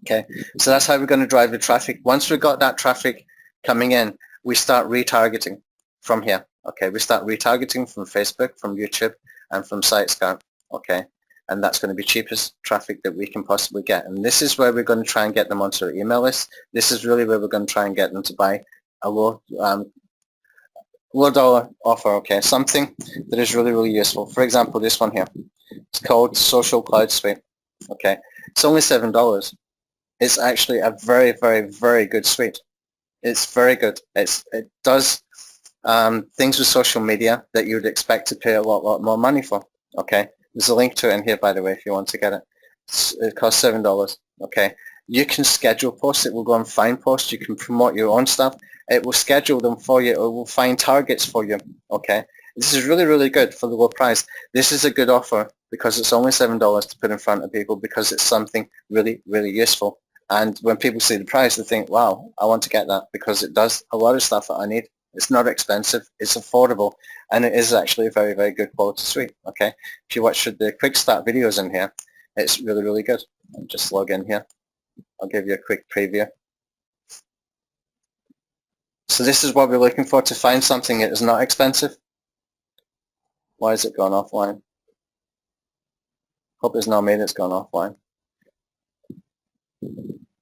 Speaker 1: Okay, so that's how we're going to drive the traffic. Once we've got that traffic coming in, we start retargeting from here. Okay, we start retargeting from Facebook, from YouTube, and from SiteScout. Okay, and that's going to be cheapest traffic that we can possibly get. And this is where we're going to try and get them onto our email list. This is really where we're going to try and get them to buy a low dollar offer. Okay, something that is really, really useful. For example, this one here. It's called Social Cloud Suite. Okay, it's only $7. It's actually a very, very, very good suite. It's very good. It does things with social media that you would expect to pay a lot more money for. Okay, there's a link to it in here, by the way, if you want to get it. It costs $7. Okay, you can schedule posts. It will go and find posts. You can promote your own stuff. It will schedule them for you. It will find targets for you. Okay, this is really, really good for the low price. This is a good offer because it's only $7 to put in front of people because it's something really, really useful. And when people see the price, they think, wow, I want to get that because it does a lot of stuff that I need. It's not expensive, it's affordable, and it is actually a very, very good quality suite, okay? If you watch the quick start videos in here, it's really, really good. I'll just log in here. I'll give you a quick preview. So this is what we're looking for, to find something that is not expensive. Why is it gone offline? Hope it's not me that's gone offline.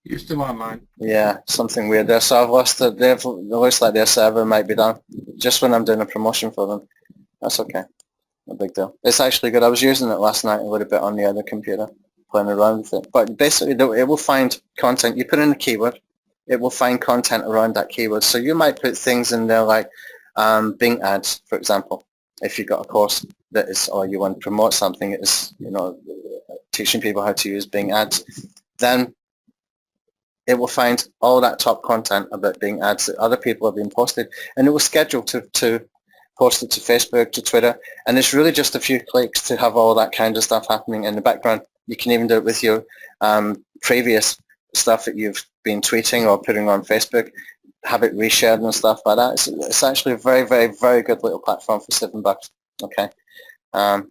Speaker 2: You're still online.
Speaker 1: Yeah, something weird there. So I've lost it. It looks like their server might be down just when I'm doing a promotion for them. That's okay. No big deal. It's actually good. I was using it last night a little bit on the other computer, playing around with it. But basically, it will find content. You put in a keyword, it will find content around that keyword. So you might put things in there like Bing ads, for example. If you've got a course that is, or you want to promote something that is, you know, teaching people how to use Bing ads, then it will find all that top content about Bing ads that other people have been posted, and it will schedule to post it to Facebook, to Twitter, and it's really just a few clicks to have all that kind of stuff happening in the background. You can even do it with your previous stuff that you've been tweeting or putting on Facebook, have it reshared and stuff like that. It's actually a very, very, very good little platform for $7. Okay, I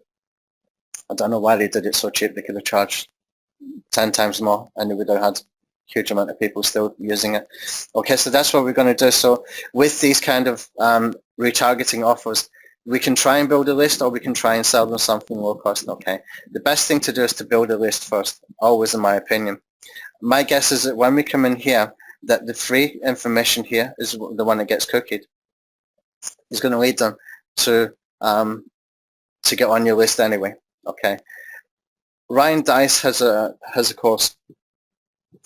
Speaker 1: don't know why they did it so cheap. They could have charged 10 times more, and they would have had huge amount of people still using it. Okay, so that's what we're going to do. So with these kind of retargeting offers, we can try and build a list, or we can try and sell them something low cost. Okay, the best thing to do is to build a list first, always, in my opinion. My guess is that when we come in here, that the free information here is the one that gets cookied. It's going to lead them to get on your list anyway. Okay, Ryan Dice has a course.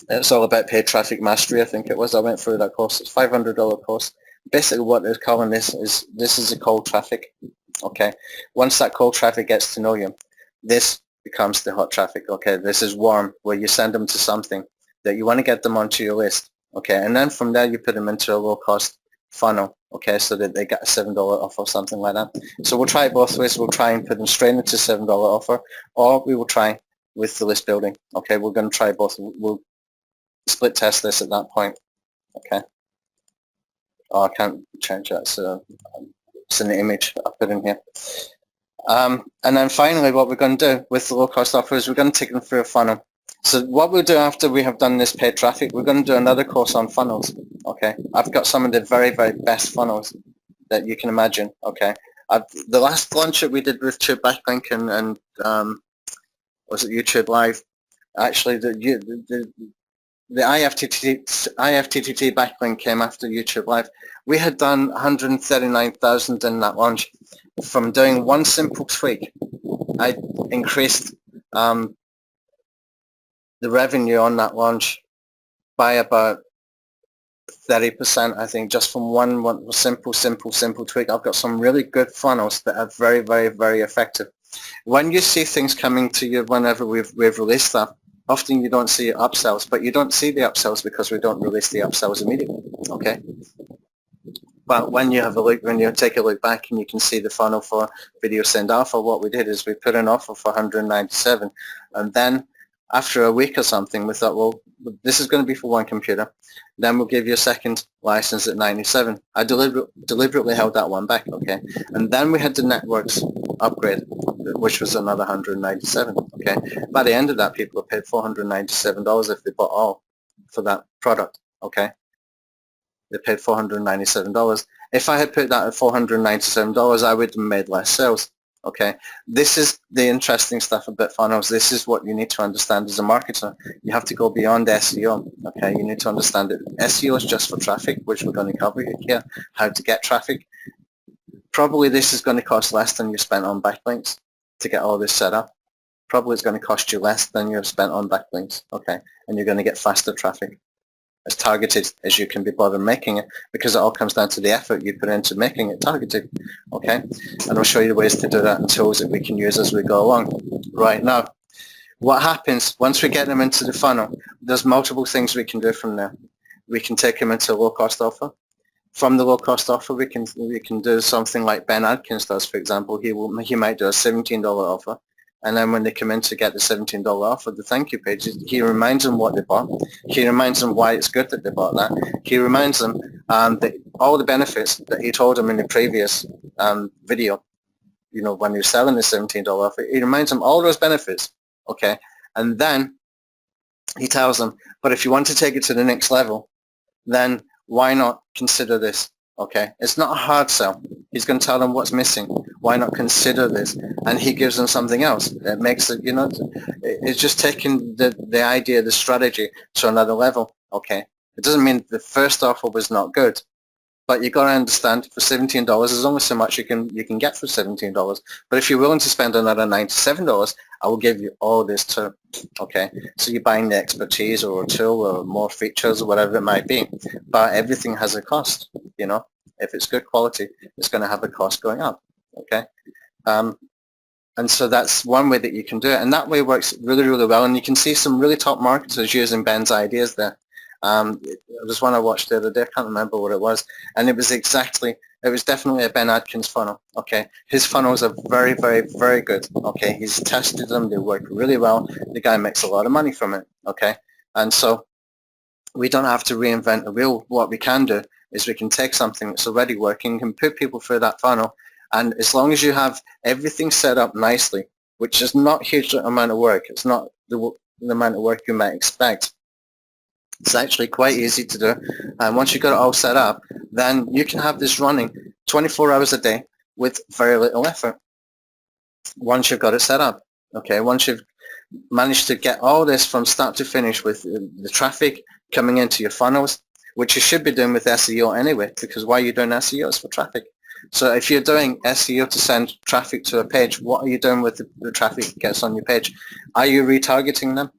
Speaker 1: It's all about paid traffic mastery, I think it was. I went through that course. It's a $500 course. Basically what they're calling this is a cold traffic. Okay. Once that cold traffic gets to know you, this becomes the hot traffic. Okay. This is warm, where you send them to something that you want to get them onto your list. Okay. And then from there you put them into a low cost funnel. Okay. So that they get a $7 offer or something like that. So we'll try it both ways. We'll try and put them straight into $7 offer, or we will try with the list building. Okay. We're going to try both. We'll split test this at that point. Okay. Oh, I can't change that, so it's in the image I put in here. And then finally, what we're going to do with the low cost offer is we're going to take them through a funnel. So what we'll do after we have done this paid traffic, we're going to do another course on funnels. Okay. I've got some of the very, very best funnels that you can imagine. Okay. The last launch that we did with Tube Backlink and was it YouTube Live? Actually, the IFTTT backlink came after YouTube Live. We had done 139,000 in that launch. From doing one simple tweak, I increased the revenue on that launch by about 30%, I think, just from one simple tweak. I've got some really good funnels that are very, very, very effective. When you see things coming to you whenever we've released stuff, often you don't see upsells, but you don't see the upsells because we don't release the upsells immediately, okay? But when you have a look, when you take a look back and you can see the funnel for video send alpha, what we did is we put an offer for 197, and then after a week or something, we thought, well, this is going to be for one computer. Then we'll give you a second license at 97. I deliberately held that one back, okay? And then we had the networks upgrade, which was another 197, okay? By the end of that, people have paid $497 if they bought all for that product, okay? They paid $497. If I had put that at $497, I would have made less sales. Okay, this is the interesting stuff about funnels. This is what you need to understand as a marketer. You have to go beyond SEO. Okay, you need to understand that SEO is just for traffic, which we're going to cover here. How to get traffic. Probably this is going to cost less than you spent on backlinks to get all this set up. Probably it's going to cost you less than you've spent on backlinks. Okay, and you're going to get faster traffic. As targeted as you can be bothered making it, because it all comes down to the effort you put into making it targeted. Okay, and I'll show you the ways to do that and tools that we can use as we go along. Right now, what happens once we get them into the funnel, there's multiple things we can do from there. We can take them into a low-cost offer. From the low-cost offer, we can do something like Ben Adkins does, for example. He might do a $17 offer. And then when they come in to get the $17 offer, the thank you page, he reminds them what they bought. He reminds them why it's good that they bought that. He reminds them that all the benefits that he told them in the previous video, you know, when he was selling the $17 offer, he reminds them all those benefits, okay? And then he tells them, but if you want to take it to the next level, then why not consider this? Okay, it's not a hard sell. He's going to tell them what's missing. Why not consider this? And he gives them something else. It makes it, you know, it's just taking the idea, the strategy to another level. Okay, it doesn't mean the first offer was not good, but you got to understand for $17, there's only so much you can get for $17. But if you're willing to spend another $97, I will give you all this too. Okay, so you're buying the expertise or a tool or more features or whatever it might be, but everything has a cost. You know, if it's good quality, it's going to have a cost going up. Okay, and so that's one way that you can do it, and that way works really, really well. And you can see some really top marketers using Ben's ideas there. There's one I watched the other day. I can't remember what it was, and it was definitely a Ben Adkins funnel. Okay, his funnels are very, very, very good. Okay, he's tested them; they work really well. The guy makes a lot of money from it. Okay, and so we don't have to reinvent the wheel. What we can do is we can take something that's already working and put people through that funnel, and as long as you have everything set up nicely, which is not a huge amount of work, it's not the amount of work you might expect. It's actually quite easy to do, and once you've got it all set up, then you can have this running 24 hours a day with very little effort. Once you've got it set up, okay, once you've managed to get all this from start to finish with the traffic coming into your funnels, which you should be doing with SEO anyway, because why are you doing SEO? It's for traffic. So if you're doing SEO to send traffic to a page, what are you doing with the traffic that gets on your page? Are you retargeting them?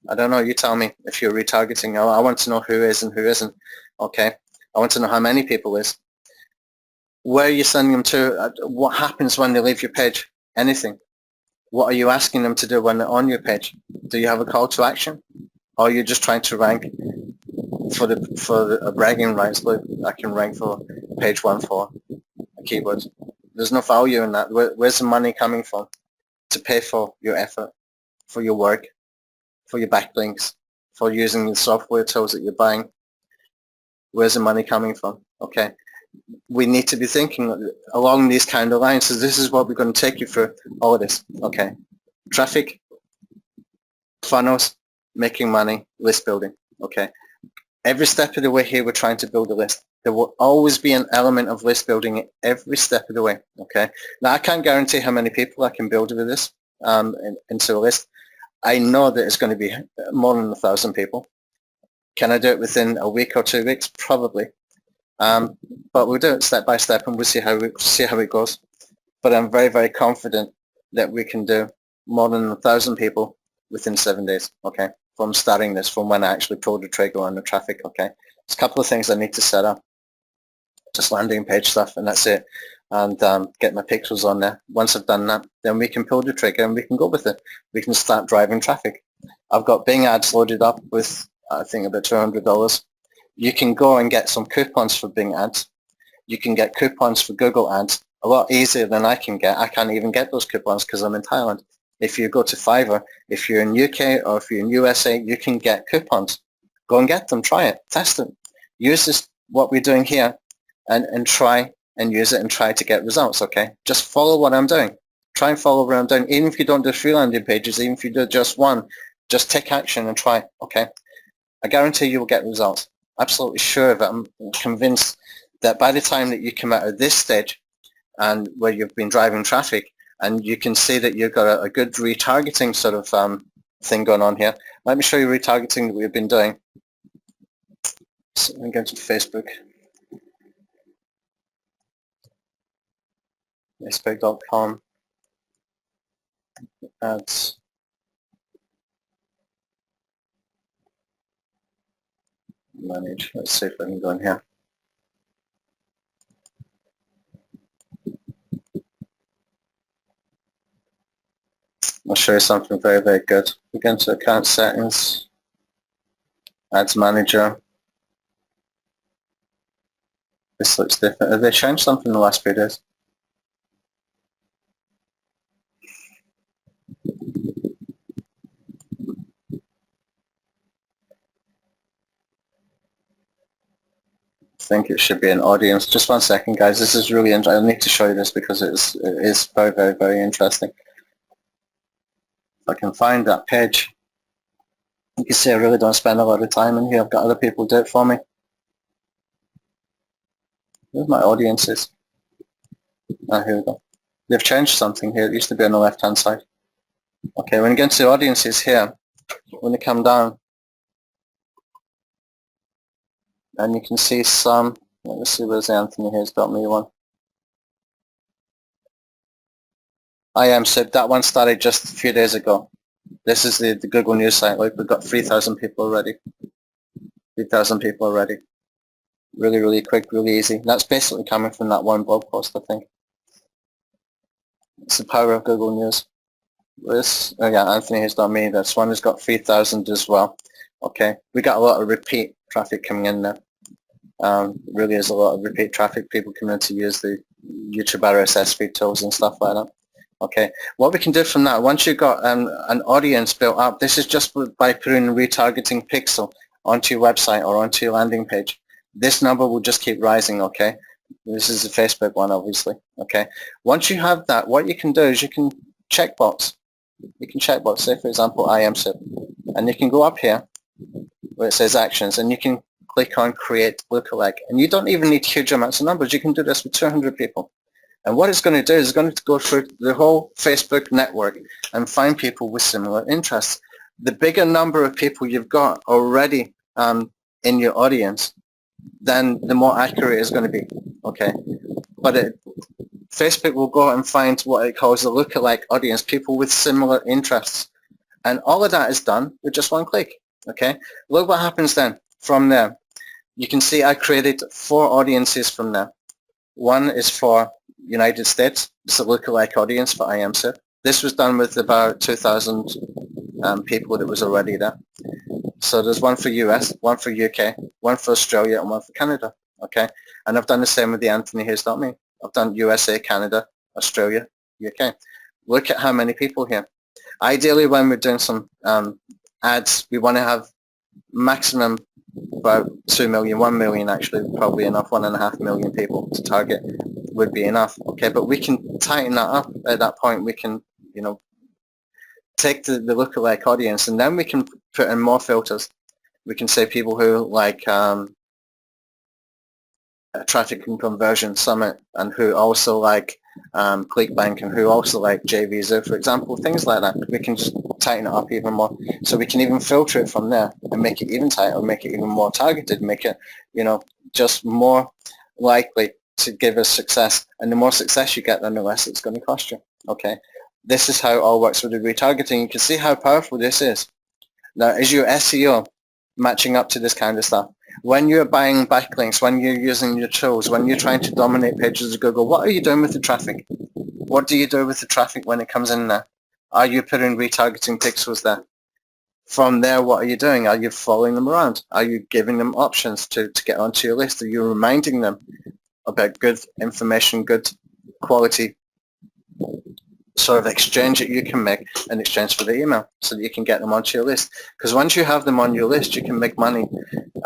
Speaker 1: I don't know, you tell me if you're retargeting. I want to know who is and who isn't. Okay, I want to know how many people is. Where are you sending them to? What happens when they leave your page? Anything. What are you asking them to do when they're on your page? Do you have a call to action? Or are you just trying to rank for the bragging rights? Look, I can rank for page 1 for a keyword. There's no value in that. Where's the money coming from to pay for your effort, for your work, for your backlinks, for using the software tools that you're buying? Where's the money coming from? Okay, we need to be thinking along these kind of lines. So this is what we're going to take you through all of this. Okay, traffic, funnels, making money, list building. Okay, every step of the way here we're trying to build a list. There will always be an element of list building every step of the way. Okay, now I can't guarantee how many people I can build with this into a list. I know that it's going to be more than 1,000 people. Can I do it within a week or 2 weeks? Probably. But we'll do it step by step, and we'll see how it goes. But I'm very, very confident that we can do more than 1,000 people within 7 days. Okay, from starting this, from when I actually pulled the trigger on the traffic. Okay, there's a couple of things I need to set up, just landing page stuff, and that's it. And get my pixels on there. Once I've done that, then we can pull the trigger and we can go with it. We can start driving traffic. I've got Bing ads loaded up with, I think, about $200. You can go and get some coupons for Bing ads. You can get coupons for Google ads a lot easier than I can get. I can't even get those coupons because I'm in Thailand. If you go to Fiverr, if you're in UK or if you're in USA, you can get coupons. Go and get them, try it, test it. Use this, what we're doing here, and try and use it and try to get results, okay? Just follow what I'm doing. Try and follow what I'm doing. Even if you don't do 3 landing pages, even if you do just one, just take action and try, okay? I guarantee you will get results. Absolutely sure of it. I'm convinced that by the time that you come out of this stage and where you've been driving traffic and you can see that you've got a good retargeting sort of thing going on here. Let me show you retargeting that we've been doing. So I'm going to Facebook. Facebook.com ads. Manage. Let's see if I can go in here. I'll show you something very, very good. We go into account settings, ads manager. This looks different. Have they changed something in the last few days? I think it should be an audience. Just 1 second, guys. This is really interesting. I need to show you this because it is very, very, very interesting. If I can find that page, you can see I really don't spend a lot of time in here. I've got other people do it for me. Where's my audiences? Ah, here we go. They've changed something here. It used to be on the left-hand side. Okay, when you get into the audiences here, when you come down, and you can see some, let me see, where's the AnthonyHayes.me one? That one started just a few days ago. This is the Google News site. Like, we've got 3,000 people already. 3,000 people already. Really, really quick, really easy. That's basically coming from that one blog post, I think. It's the power of Google News. This, oh yeah, AnthonyHayes.me. This one has got 3,000 as well. Okay, we got a lot of repeat traffic coming in there. Really is a lot of repeat traffic, people coming in to use the YouTube RSS feed tools and stuff like that. Okay, what we can do from that, once you've got an audience built up, this is just by putting a retargeting pixel onto your website or onto your landing page. This number will just keep rising, okay? This is the Facebook one, obviously, okay? Once you have that, what you can do is you can checkbox. You can checkbox, say for example, IMSIP, and you can go up here where it says actions, and you can click on create lookalike, and you don't even need huge amounts of numbers. You can do this with 200 people, and what it's going to do is it's going to go through the whole Facebook network and find people with similar interests. The bigger number of people you've got already in your audience, then the more accurate it's going to be, okay? But Facebook will go and find what it calls a lookalike audience, people with similar interests, and all of that is done with just one click, okay? Look what happens then from there. You can see I created 4 audiences from there. One is for United States. It's a lookalike audience for IMSIP. This was done with about 2,000 people that was already there. So there's one for US, one for UK, one for Australia, and one for Canada, okay? And I've done the same with the AnthonyHayes.me. I've done USA, Canada, Australia, UK. Look at how many people here. Ideally, when we're doing some ads, we want to have maximum about 2 million, 1 million actually, probably enough, 1.5 million people to target would be enough, okay? But we can tighten that up at that point. We can, you know, take the lookalike audience, and then we can put in more filters. We can say people who like traffic and conversion summit, and who also like ClickBank, and who also like JVisa, for example, things like that. We can just tighten it up even more, so we can even filter it from there and make it even tighter, make it even more targeted, make it, you know, just more likely to give us success. And the more success you get, then the less it's going to cost you, okay? This is how it all works with the retargeting. You can see how powerful this is. Now, is your SEO matching up to this kind of stuff? When you're buying backlinks, when you're using your tools, when you're trying to dominate pages of Google, what are you doing with the traffic? What do you do with the traffic when it comes in there? Are you putting retargeting pixels there? From there, what are you doing? Are you following them around? Are you giving them options to get onto your list? Are you reminding them about good information, good quality sort of exchange that you can make in exchange for the email so that you can get them onto your list? Because once you have them on your list, you can make money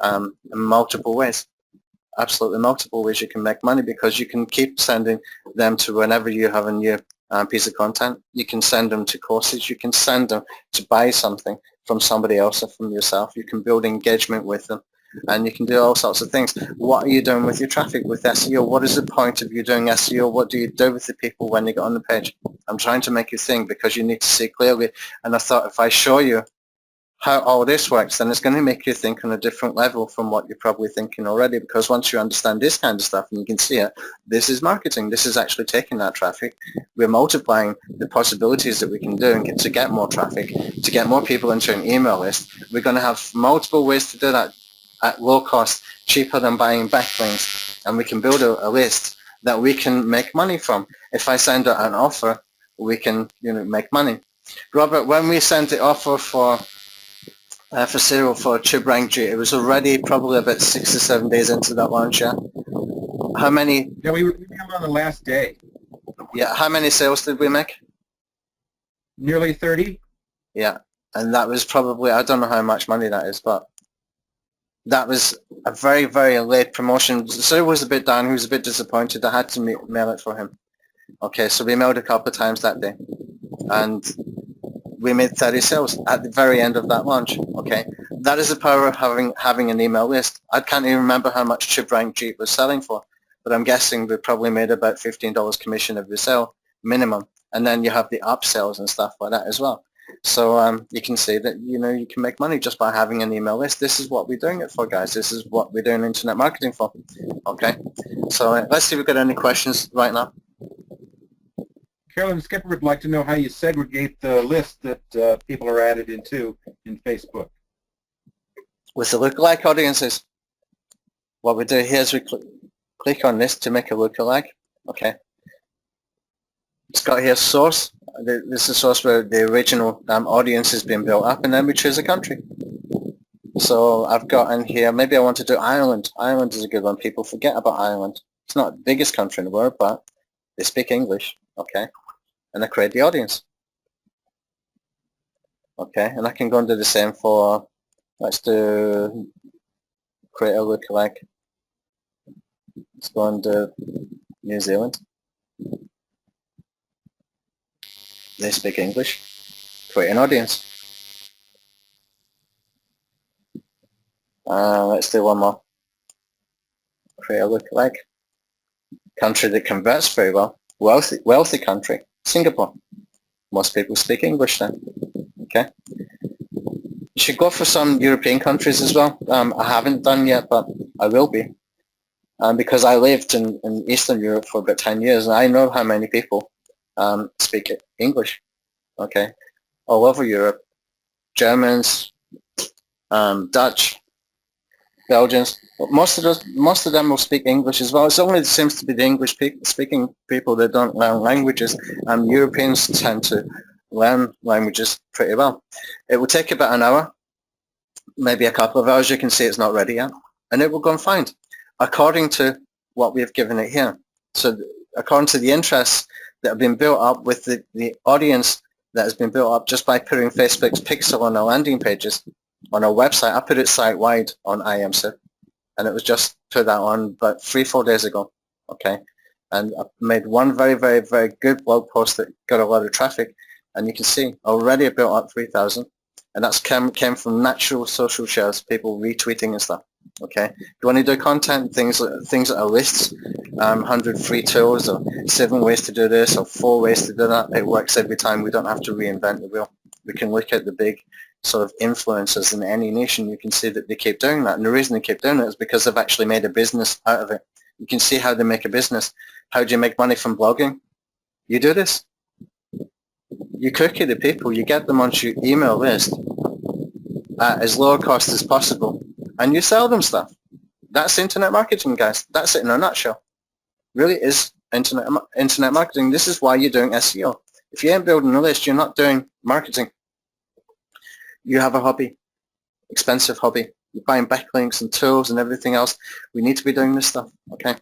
Speaker 1: in multiple ways. Absolutely multiple ways you can make money, because you can keep sending them to whenever you have a new piece of content. You can send them to courses. You can send them to buy something from somebody else or from yourself. You can build engagement with them, and you can do all sorts of things. What are you doing with your traffic with SEO? What is the point of you doing SEO? What do you do with the people when they get on the page? I'm trying to make you think, because you need to see clearly. And I thought if I show you how all this works, then it's going to make you think on a different level from what you're probably thinking already, because once you understand this kind of stuff and you can see it, this is marketing. This is actually taking that traffic. We're multiplying the possibilities that we can do and to get more traffic, to get more people into an email list. We're going to have multiple ways to do that at low cost, cheaper than buying backlinks, and we can build a list that we can make money from. If I send out an offer, we can make money. Robert, when we sent the offer for SEO for Tube Rank G, it was already probably about 6 or 7 days into that launch, yeah? How many?
Speaker 2: Yeah, we were on the last day.
Speaker 1: Yeah, how many sales did we make?
Speaker 2: Nearly 30.
Speaker 1: Yeah, and that was probably, I don't know how much money that is, but that was a very, very late promotion. So was a bit down, he was a bit disappointed. I had to mail it for him. Okay, so we mailed a couple of times that day, and we made 30 sales at the very end of that launch. Okay, that is the power of having an email list. I can't even remember how much Tube Rank G was selling for, but I'm guessing we probably made about $15 commission every sale minimum, and then you have the upsells and stuff like that as well. So you can see that you can make money just by having an email list. This is what we're doing it for, guys. This is what we're doing internet marketing for. Okay, so let's see if we've got any questions right now.
Speaker 2: Carolyn Skipper would like to know how you segregate the list that people are added into in Facebook.
Speaker 1: With the lookalike audiences, what we do here is we click on this to make a lookalike. Okay, it's got here source. This is the source where the original audience has been built up, and then we choose a country. So I've got in here, maybe I want to do Ireland. Ireland is a good one. People forget about Ireland. It's not the biggest country in the world, but they speak English. Okay, and I create the audience. Okay, and I can go and do the same for, let's do create a lookalike. Let's go and do New Zealand. They speak English. Create an audience. Let's do one more. Create a lookalike. Country that converts very well. Wealthy country. Singapore. Most people speak English then. Okay. You should go for some European countries as well. I haven't done yet, but I will be. Because I lived in Eastern Europe for about 10 years, and I know how many people speak English. Okay. All over Europe. Germans, Dutch, Belgians. Most of them will speak English as well. It only seems to be the English speaking people that don't learn languages. Europeans tend to learn languages pretty well. It will take about an hour, maybe a couple of hours. You can see it's not ready yet, and it will go and find according to what we have given it here. So according to the interests that have been built up with the audience that has been built up just by putting Facebook's pixel on our landing pages, on our website. I put it site-wide on IMSIP, and it was just put that on about 3-4 days ago. Okay, and I made one very, very, very good blog post that got a lot of traffic, and you can see already I built up 3,000, and that's came from natural social shares, people retweeting and stuff. Okay, if you want to do content, things that are lists, 100 free tools, or 7 ways to do this, or 4 ways to do that, it works every time. We don't have to reinvent the wheel. We can look at the big sort of influencers in any nation. You can see that they keep doing that, and the reason they keep doing it is because they've actually made a business out of it. You can see how they make a business. How do you make money from blogging? You do this. You cookie the people, you get them onto your email list at as low a cost as possible, and you sell them stuff. That's internet marketing, guys. That's it in a nutshell. Really is internet marketing. This is why you're doing SEO. If you ain't building a list, you're not doing marketing. You have a hobby, expensive hobby. You're buying backlinks and tools and everything else. We need to be doing this stuff, okay?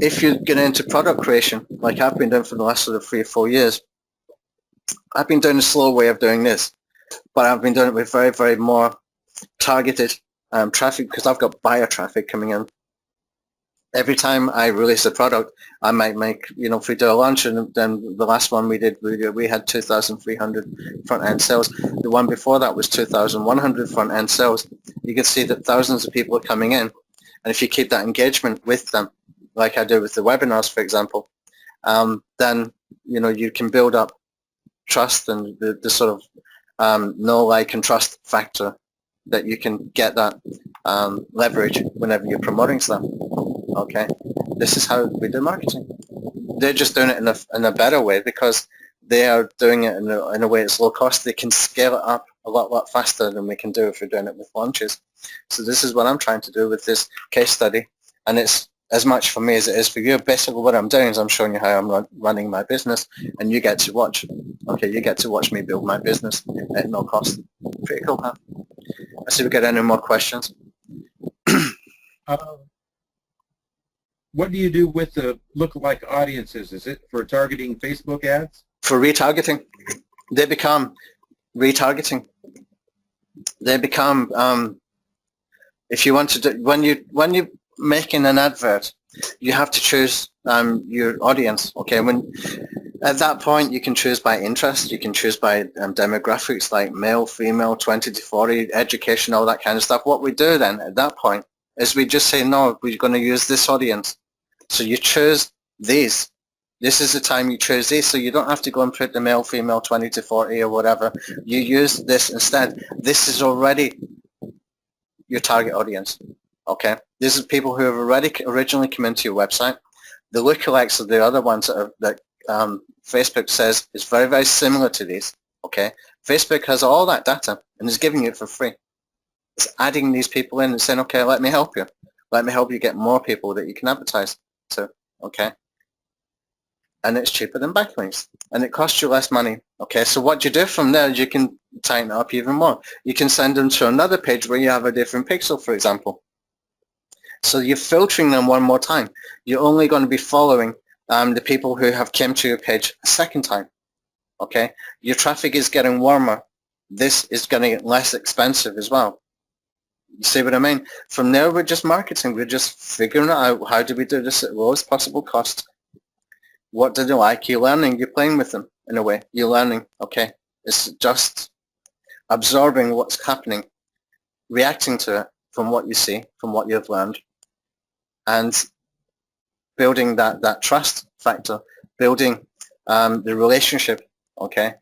Speaker 1: If you're getting into product creation, like I've been doing for the last sort of 3 or 4 years, I've been doing a slow way of doing this, but I've been doing it with very, very more targeted traffic, because I've got buyer traffic coming in. Every time I release a product, I might make, if we do a launch, and then the last one we did, we had 2,300 front-end sales. The one before that was 2,100 front-end sales. You can see that thousands of people are coming in. And if you keep that engagement with them, like I do with the webinars, for example, then, you can build up trust and the sort of know, like, and trust factor that you can get that leverage whenever you're promoting stuff. Okay, this is how we do marketing. They're just doing it in a better way, because they are doing it in a way that's low cost. They can scale it up a lot faster than we can do if we're doing it with launches. So this is what I'm trying to do with this case study, and it's as much for me as it is for you. Basically what I'm doing is I'm showing you how I'm running my business, and you get to watch. Okay, you get to watch me build my business at no cost. Pretty cool, huh? Let's see if we get any more questions.
Speaker 2: What do you do with the lookalike audiences? Is it for targeting Facebook ads?
Speaker 1: For retargeting. They become retargeting. They become, if you want to do, when you're making an advert, you have to choose your audience. Okay, at that point you can choose by interest, you can choose by demographics like male, female, 20 to 40, education, all that kind of stuff. What we do then at that point is we just say, no, we're going to use this audience. So you choose these. This is the time you choose these, so you don't have to go and put the male, female, 20 to 40 or whatever. You use this instead. This is already your target audience. Okay, these are people who have already originally come into your website. The lookalikes are the other ones that Facebook says is very, very similar to these. Okay, Facebook has all that data and is giving you it for free. It's adding these people in and saying, okay, let me help you. Let me help you get more people that you can advertise to. Okay, and it's cheaper than backlinks, and it costs you less money. Okay, so what you do from there is you can tighten it up even more. You can send them to another page where you have a different pixel, for example. So you're filtering them one more time. You're only going to be following the people who have come to your page a second time. Okay, your traffic is getting warmer. This is going to get less expensive as well. You see what I mean? From there, we're just marketing. We're just figuring out how do we do this at lowest possible cost. What do they like? You're learning. You're playing with them in a way. You're learning. Okay, it's just absorbing what's happening, reacting to it from what you see, from what you've learned, and building that trust factor, building the relationship. Okay,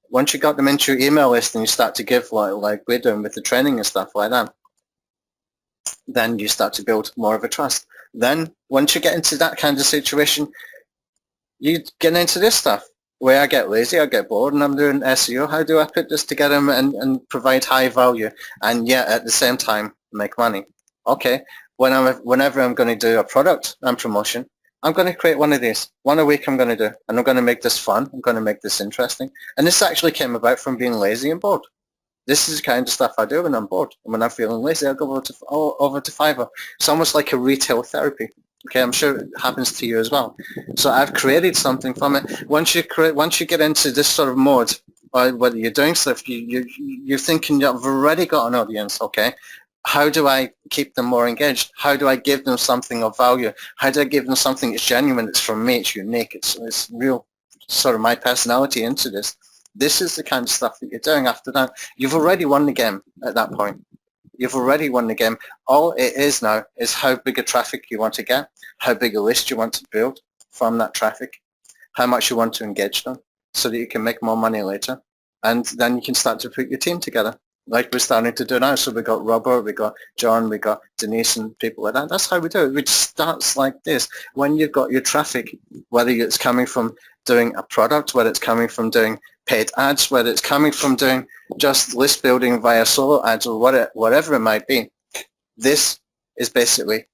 Speaker 1: once you got them into your email list and you start to give like we're doing with the training and stuff like that, then you start to build more of a trust. Then once you get into that kind of situation, you get into this stuff where I get lazy, I get bored, and I'm doing SEO. How do I put this together and provide high value and yet at the same time make money? Okay, whenever I'm going to do a product and promotion, I'm going to create one of these. One a week I'm going to do, and I'm going to make this fun. I'm going to make this interesting. And this actually came about from being lazy and bored. This is the kind of stuff I do when I'm bored. And when I'm feeling lazy, I go over to Fiverr. It's almost like a retail therapy. Okay, I'm sure it happens to you as well. So I've created something from it. Once you get into this sort of mode, or whether you're doing stuff, you're thinking you've already got an audience. Okay, how do I keep them more engaged? How do I give them something of value? How do I give them something that's genuine? It's from me. It's unique. It's real. Sort of my personality into this. This is the kind of stuff that you're doing after that. You've already won the game at that point. You've already won the game. All it is now is how big a traffic you want to get, how big a list you want to build from that traffic, how much you want to engage them so that you can make more money later. And then you can start to put your team together like we're starting to do now. So we got Robert, we got John, we got Denise and people like that. That's how we do it. It starts like this. When you've got your traffic, whether it's coming from doing a product, whether it's coming from doing paid ads, whether it's coming from doing just list building via solo ads or whatever it might be, this is basically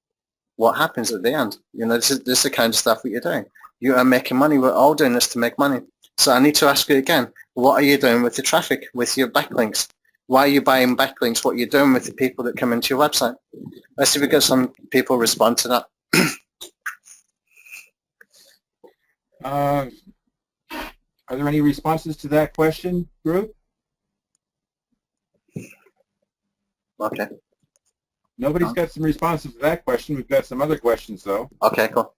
Speaker 1: what happens at the end. You know, this is the kind of stuff that you're doing. You are making money. We're all doing this to make money. So I need to ask you again, what are you doing with the traffic, with your backlinks? Why are you buying backlinks? What are you doing with the people that come into your website? Let's see if we get some people respond to that.
Speaker 2: Are there any responses to that question, group?
Speaker 1: Okay.
Speaker 2: Nobody's got some responses to that question. We've got some other questions, though.
Speaker 1: Okay, cool.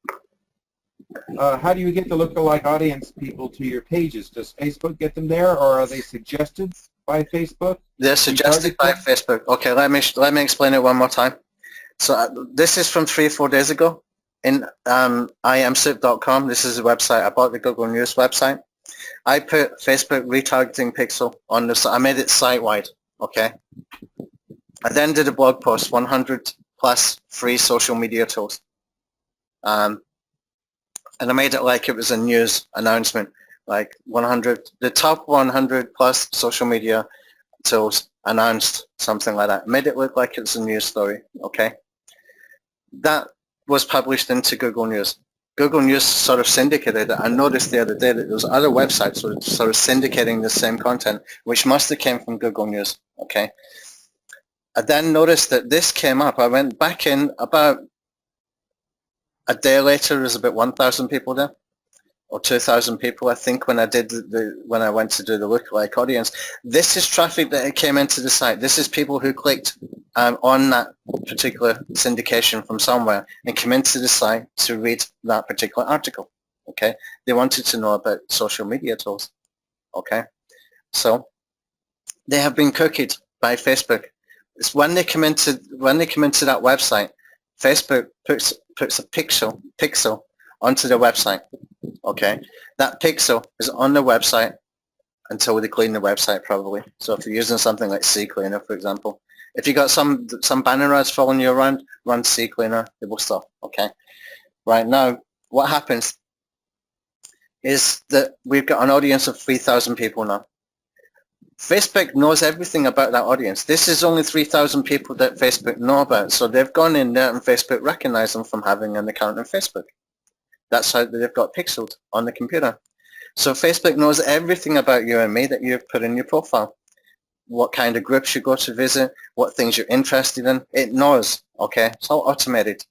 Speaker 2: How do you get the lookalike audience people to your pages? Does Facebook get them there, or are they suggested by Facebook?
Speaker 1: They're suggested by Facebook. Okay, let me explain it one more time. So this is from 3 or 4 days ago in imsoup.com. This is a website. I bought the Google News website. I put Facebook retargeting pixel on this. I made it site-wide. Okay. I then did a blog post, 100 plus free social media tools. And I made it like it was a news announcement, like 100, the top 100 plus social media tools announced, something like that. Made it look like it's a news story, okay? That was published into Google News. Google News sort of syndicated it. I noticed the other day that there was other websites were sort of syndicating the same content, which must have came from Google News, okay? I then noticed that this came up. I went back in about a day later. There's about 1,000 people there, or 2,000 people, I think, when I did when I went to do the lookalike audience. This is traffic that came into the site. This is people who clicked on that particular syndication from somewhere and came into the site to read that particular article. Okay, they wanted to know about social media tools. Okay, so they have been cookied by Facebook. It's when they come into that website, Facebook puts a pixel onto the website. Okay, that pixel is on the website until they clean the website, probably. So if you're using something like CCleaner, for example, if you got some banner ads following you around, run CCleaner, it will stop. Okay, right now what happens is that we've got an audience of 3,000 people now. Facebook knows everything about that audience. This is only 3,000 people that Facebook know about. So they've gone in there and Facebook recognized them from having an account on Facebook. That's how they've got pixeled on the computer. So Facebook knows everything about you and me that you've put in your profile. What kind of groups you go to visit, what things you're interested in. It knows, okay? It's all automated.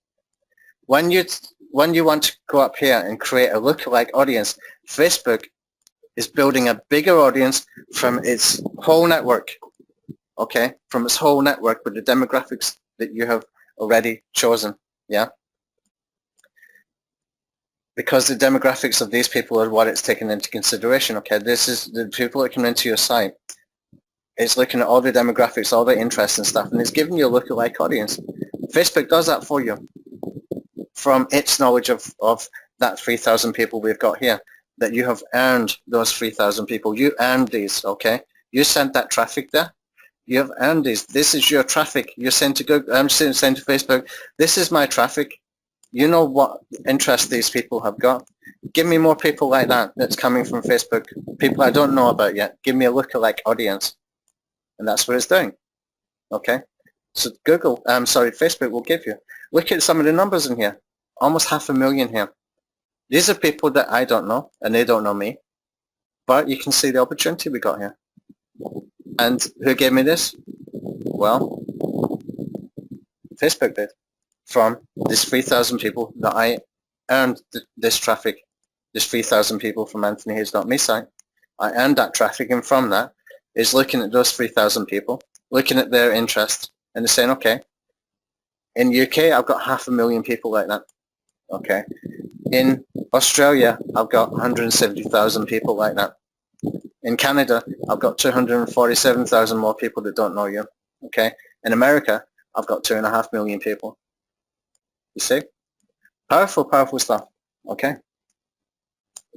Speaker 1: When you want to go up here and create a lookalike audience, Facebook is building a bigger audience from its whole network, okay? From its whole network with the demographics that you have already chosen, yeah? Because the demographics of these people are what it's taken into consideration, okay? This is the people that come into your site. It's looking at all the demographics, all the interests and stuff, and it's giving you a lookalike audience. Facebook does that for you from its knowledge of that 3,000 people we've got here, that you have earned those 3,000 people. You earned these, okay? You sent that traffic there. You have earned these. This is your traffic. You sent to Google, sent to Facebook. This is my traffic. You know what interest these people have got. Give me more people like that that's coming from Facebook, people I don't know about yet. Give me a lookalike audience. And that's what it's doing, okay? So Facebook will give you. Look at some of the numbers in here. Almost 500,000 here. These are people that I don't know, and they don't know me. But you can see the opportunity we got here. And who gave me this? Well, Facebook did. From these 3,000 people that I earned this traffic, this 3,000 people from AnthonyHayes.me site. I earned that traffic, and from that is looking at those 3,000 people, looking at their interest, and they're saying, okay, in UK, I've got 500,000 people like that. Okay. In Australia, I've got 170,000 people like that. In Canada, I've got 247,000 more people that don't know you. Okay. In America, I've got 2.5 million people. You see? Powerful, powerful stuff. Okay.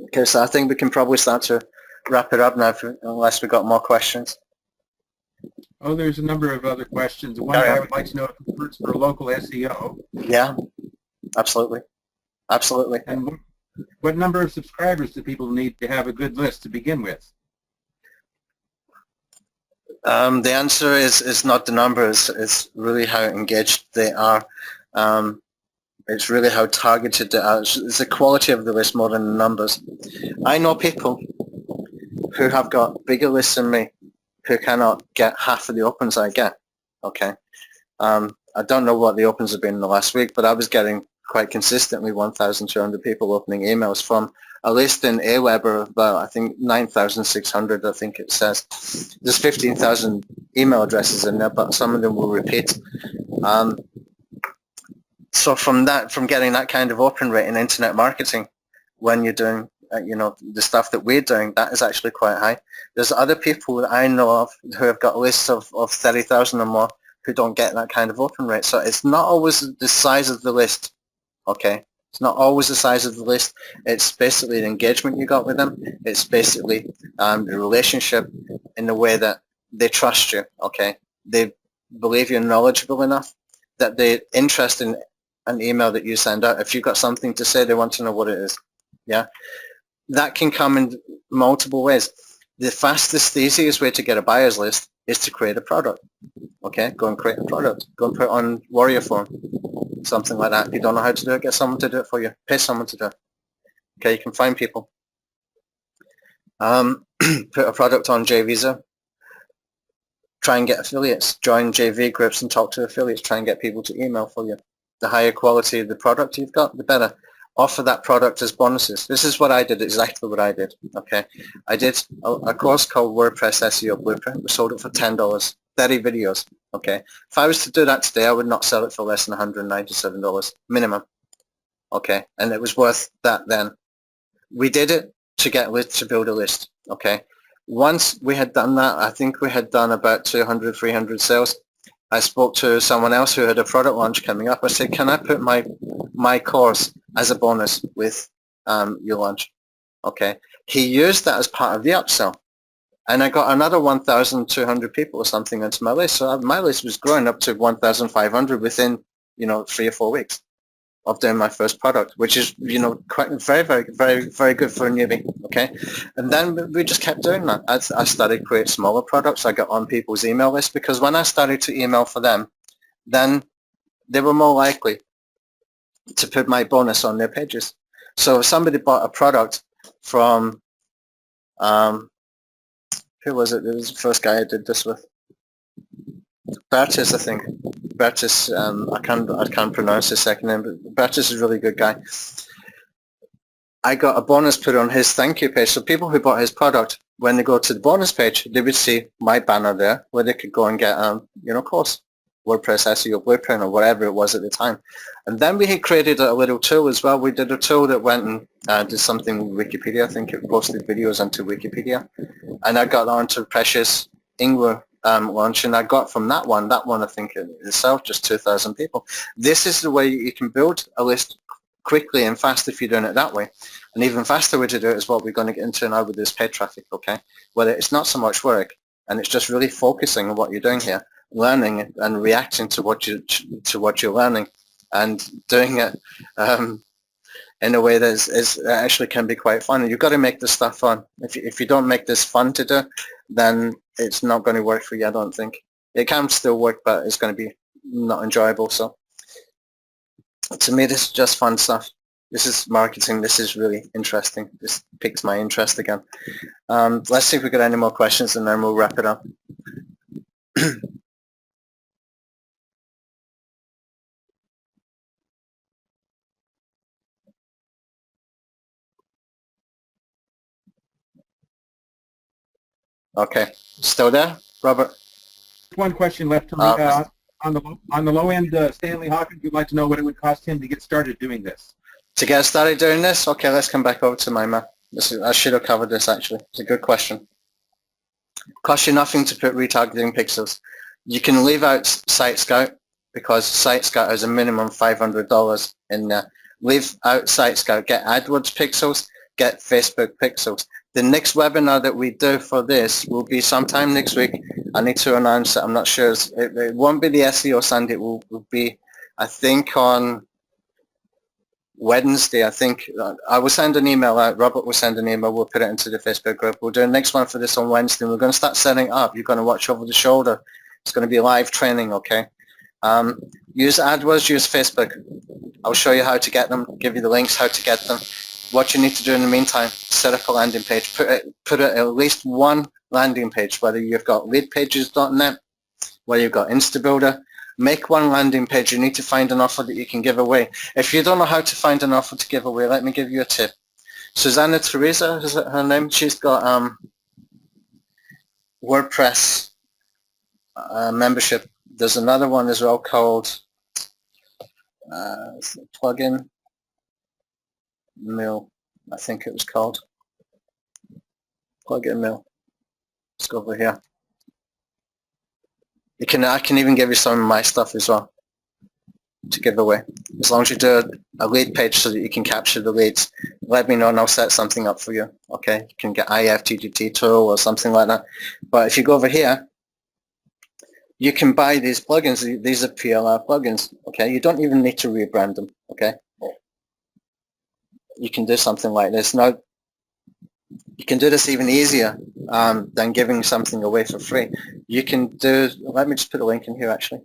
Speaker 1: Okay, so I think we can probably start to wrap it up now, unless we've got more questions.
Speaker 2: Oh, there's a number of other questions. One I would like to know if it works for local SEO.
Speaker 1: Yeah, absolutely. Absolutely.
Speaker 2: And what number of subscribers do people need to have a good list to begin with?
Speaker 1: The answer is not the numbers. It's really how engaged they are. It's really how targeted they are. It's the quality of the list more than the numbers. I know people who have got bigger lists than me who cannot get half of the opens I get. Okay. I don't know what the opens have been in the last week, but I was getting quite consistently 1,200 people opening emails from a list in Aweber of about, I think, 9,600, I think it says. There's 15,000 email addresses in there, but some of them will repeat. So from getting that kind of open rate in internet marketing, when you're doing, the stuff that we're doing, that is actually quite high. There's other people that I know of who have got lists of 30,000 or more who don't get that kind of open rate. So it's not always the size of the list, okay? It's not always the size of the list. It's basically the engagement you got with them. It's basically the relationship in the way that they trust you, okay? They believe you're knowledgeable enough that they're interested in an email that you send out. If you've got something to say, they want to know what it is, yeah? That can come in multiple ways. The fastest, the easiest way to get a buyer's list is to create a product. Okay, go and create a product. Go and put it on Warrior Form, something like that. If you don't know how to do it, get someone to do it for you. Pay someone to do it. Okay, you can find people. Put a product on JVisa. Try and get affiliates. Join JV groups and talk to affiliates. Try and get people to email for you. The higher quality of the product you've got, the better. Offer that product as bonuses. This is what I did, exactly what I did, okay? I did a course called WordPress SEO Blueprint. We sold it for $10, 30 videos, okay? If I was to do that today, I would not sell it for less than $197 minimum, okay? And it was worth that then. We did it to build a list, okay? Once we had done that, I think we had done about 200, 300 sales. I spoke to someone else who had a product launch coming up. I said, can I put my course as a bonus with your launch? Okay. He used that as part of the upsell. And I got another 1,200 people or something onto my list. So my list was growing up to 1,500 within, 3 or 4 weeks of doing my first product, which is, quite very, very, very, very good for a newbie. Okay. And then we just kept doing that. I started creating smaller products. I got on people's email list because when I started to email for them, then they were more likely to put my bonus on their pages. So if somebody bought a product from, who was it? It was the first guy I did this with. Bertus, I think. Bertus, I can't pronounce his second name, but Bertus is a really good guy. I got a bonus put on his thank you page. So people who bought his product, when they go to the bonus page, they would see my banner there where they could go and get, course, WordPress SEO Blueprint or whatever it was at the time. And then we had created a little tool as well. We did a tool that went and did something with Wikipedia. I think it posted videos onto Wikipedia. And I got onto Precious Ingwer launch, and I got from that one I think in itself just 2,000 people. This is the way you can build a list quickly and fast if you're doing it that way. An even faster way to do it is what we're going to get into now with this paid traffic, okay? Where it's not so much work and it's just really focusing on what you're doing here, learning and reacting to what you're learning and doing it in a way that actually can be quite fun. And you've got to make this stuff fun. If you don't make this fun to do, then it's not going to work for you, I don't think. It can still work, but it's going to be not enjoyable. So to me, this is just fun stuff. This is marketing. This is really interesting. This piques my interest again. Let's see if we got any more questions and then we'll wrap it up. Okay, still there, Robert?
Speaker 2: One question left to read. On the low end, Stanley Hawkins would like to know what it would cost him to get started doing this.
Speaker 1: To get started doing this? Okay, let's come back over to my map. I should have covered this actually. It's a good question. Costs you nothing to put retargeting pixels. You can leave out Site Scout because Site Scout has a minimum $500 in there. Leave out Site Scout, get AdWords pixels, get Facebook pixels. The next webinar that we do for this will be sometime next week. I need to announce it. I'm not sure. It won't be the SEO Sunday. It will be, I think, on Wednesday. I think I will send an email out. Robert will send an email. We'll put it into the Facebook group. We'll do the next one for this on Wednesday. We're going to start setting it up. You're going to watch over the shoulder. It's going to be live training, okay? Use AdWords, use Facebook. I'll show you how to get them, give you the links, how to get them. what you need to do in the meantime, set up a landing page. Put it at least one landing page, whether you've got leadpages.net, whether you've got InstaBuilder. Make one landing page. You need to find an offer that you can give away. If you don't know how to find an offer to give away, let me give you a tip. Susanna Teresa, is it her name? She's got WordPress membership. There's another one as well called Plugin Mill, I think it was called. Plugin Mill. Let's go over here. I can even give you some of my stuff as well to give away. As long as you do a lead page so that you can capture the leads, let me know and I'll set something up for you. Okay, you can get IFTTT tool or something like that. But if you go over here, you can buy these plugins. These are PLR plugins. Okay, you don't even need to rebrand them. Okay, you can do something like this. Now, you can do this even easier than giving something away for free. You can do, let me just put a link in here actually.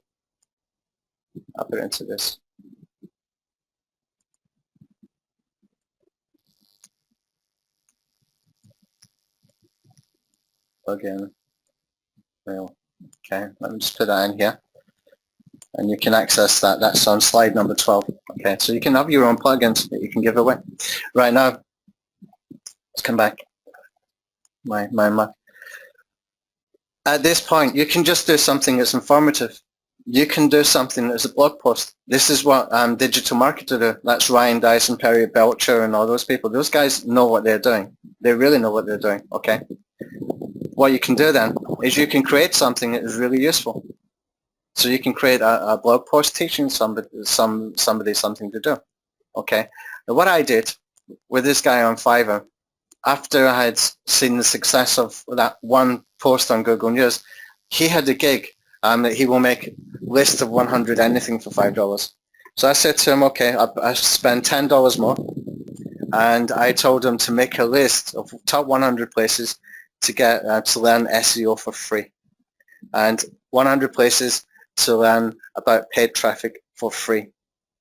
Speaker 1: I'll put it into this. Plugin Mail. Okay, let me just put that in here. And you can access that. That's on slide number 12. Okay, so you can have your own plugins that you can give away. Right now, let's come back. My. At this point, you can just do something that's informative. You can do something that's a blog post. This is what digital marketers do. That's Ryan Dyson, Perry Belcher, and all those people. Those guys know what they're doing. They really know what they're doing, okay? What you can do then is you can create something that is really useful. So you can create a blog post teaching somebody something to do, okay? Now what I did with this guy on Fiverr, after I had seen the success of that one post on Google News, he had a gig that he will make a list of 100 anything for $5. So I said to him, okay, I spend $10 more, and I told him to make a list of top 100 places to get to learn SEO for free, and 100 places to learn about paid traffic for free.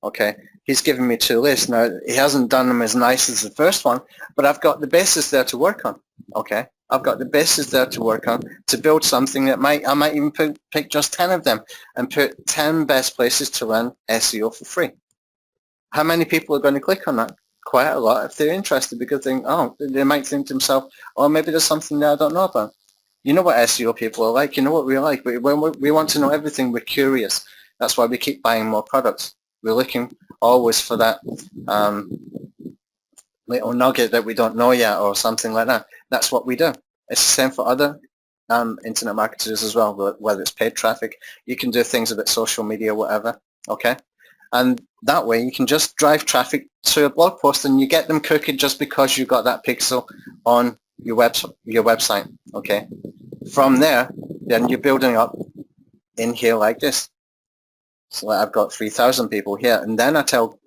Speaker 1: Okay, he's given me two lists. Now, he hasn't done them as nice as the first one, but I've got the basis there to work on. Okay, I've got the basis there to work on to build something that I might even pick just 10 of them and put 10 best places to learn SEO for free. How many people are going to click on that? Quite a lot if they're interested, because they might think to themselves, oh, maybe there's something that I don't know about. You know what SEO people are like. You know what we're like. We want to know everything. We're curious. That's why we keep buying more products. We're looking always for that little nugget that we don't know yet or something like that. That's what we do. It's the same for other internet marketers as well, whether it's paid traffic. You can do things about social media, whatever, okay? And that way you can just drive traffic to a blog post and you get them cookied just because you got that pixel on your website, okay? From there, then you're building up in here like this. So I've got 3,000 people here, and then I tell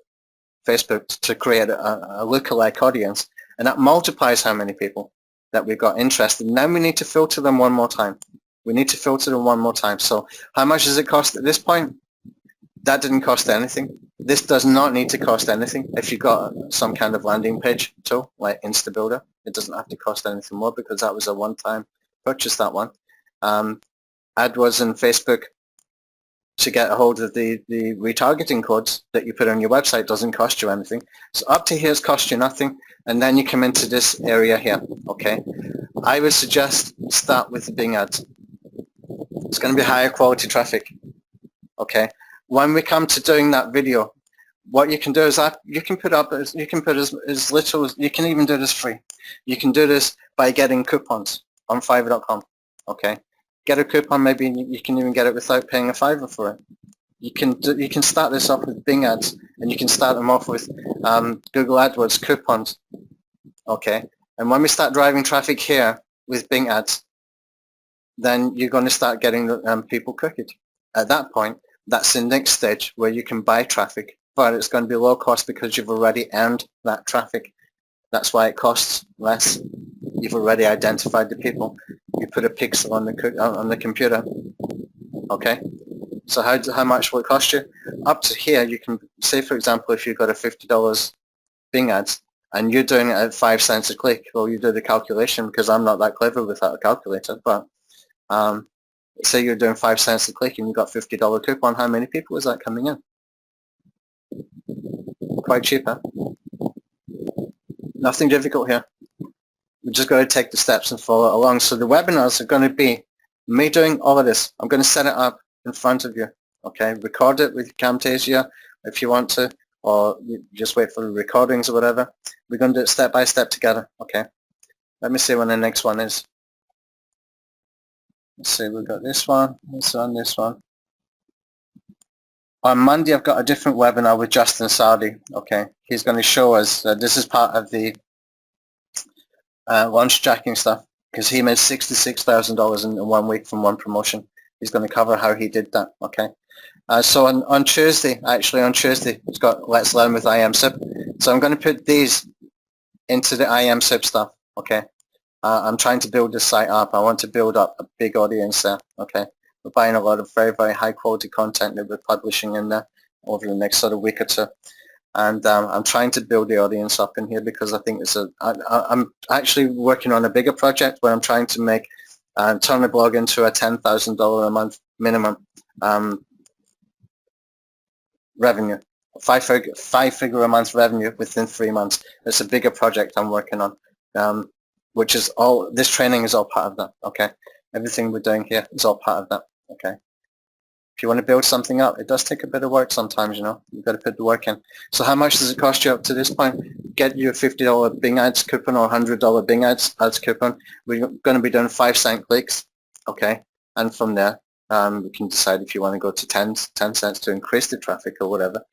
Speaker 1: Facebook to create a lookalike audience, and that multiplies how many people that we've got interested. And then we need to filter them one more time. We need to filter them one more time. So how much does it cost at this point? That didn't cost anything. This does not need to cost anything. If you've got some kind of landing page tool like InstaBuilder, it doesn't have to cost anything more because that was a one-time purchase, that one. AdWords and Facebook, to get a hold of the retargeting codes that you put on your website, doesn't cost you anything. So up to here it's cost you nothing, and then you come into this area here, okay? I would suggest start with the Bing ads. It's going to be higher quality traffic, okay? When we come to doing that video, what you can do is you can put as little as, you can even do this free. You can do this by getting coupons on Fiverr.com, okay? Get a coupon, maybe you can even get it without paying a $5 for it. You can start this off with Bing ads, and you can start them off with Google AdWords coupons, okay? And when we start driving traffic here with Bing ads, then you're going to start getting people cookied. At that point, that's the next stage where you can buy traffic, but it's going to be low cost because you've already earned that traffic. That's why it costs less. You've already identified the people. You put a pixel on the computer. Okay. So how much will it cost you? Up to here, you can say, for example, if you've got a $50 Bing ads, and you're doing it at 5 cents a click. Well, you do the calculation because I'm not that clever without a calculator, but say you're doing 5 cents a click and you got $50 coupon, how many people is that coming in? Quite cheap, huh? Nothing difficult here. We just got to take the steps and follow it along. So the webinars are going to be me doing all of this. I'm going to set it up in front of you. Okay, record it with Camtasia if you want to, or you just wait for the recordings or whatever. We're going to do it step by step together. Okay, let me see when the next one is. Let's see, we've got this one, this one, this one. On Monday, I've got a different webinar with Justin Sardi. Okay, he's going to show us, this is part of the launch jacking stuff, because he made $66,000 in 1 week from one promotion. He's going to cover how he did that. Okay, so on Tuesday, it's got Let's Learn with IMSIP. So I'm going to put these into the IMSIP stuff. Okay, I'm trying to build this site up. I want to build up a big audience there. Okay, we're buying a lot of very, very high quality content that we're publishing in there over the next sort of week or two. And I'm trying to build the audience up in here because I think I'm actually working on a bigger project where I'm trying to make, turn the blog into a $10,000 a month minimum revenue, five figure a month revenue within 3 months. It's a bigger project I'm working on, which is all, this training is all part of that. Okay, everything we're doing here is all part of that. Okay. If you want to build something up, it does take a bit of work sometimes, you know. You've got to put the work in. So how much does it cost you up to this point? Get you a $50 Bing Ads coupon or $100 Bing Ads coupon. We're going to be doing 5 cent clicks, okay? And from there, we can decide if you want to go to 10 cents to increase the traffic or whatever.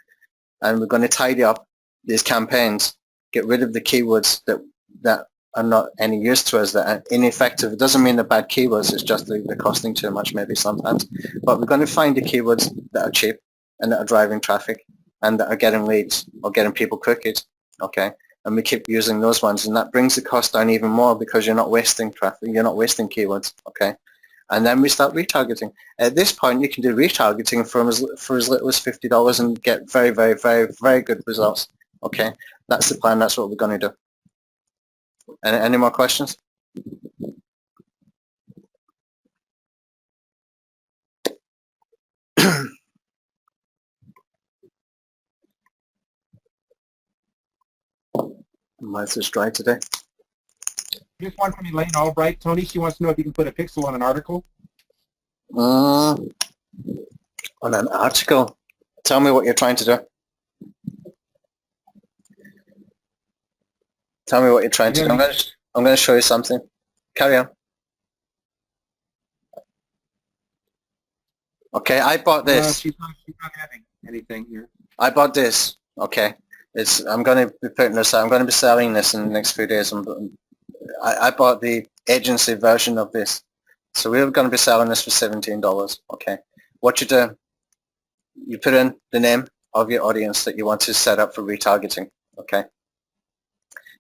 Speaker 1: And we're going to tidy up these campaigns, get rid of the keywords that are not any use to us, that are ineffective. It doesn't mean they're bad keywords, it's just they're costing too much maybe sometimes. But we're going to find the keywords that are cheap and that are driving traffic and that are getting leads or getting people cookies, okay? And we keep using those ones, and that brings the cost down even more because you're not wasting traffic, you're not wasting keywords, okay? And then we start retargeting. At this point, you can do retargeting for as little as $50 and get very, very, very, very good results, okay? That's the plan, that's what we're going to do. Any more questions? Mouth is dry today.
Speaker 2: Just one from Elaine Albright. Tony, she wants to know if you can put a pixel on an article.
Speaker 1: On an article? Tell me what you're trying to do. Tell me what you're trying to do. I'm going to show you something. Carry on. Okay, I bought this.
Speaker 2: She's not having anything here.
Speaker 1: I bought this. Okay, I'm going to be putting this out. I'm going to be selling this in the next few days. I bought the agency version of this, so we're going to be selling this for $17. Okay, what you do? You put in the name of your audience that you want to set up for retargeting. Okay,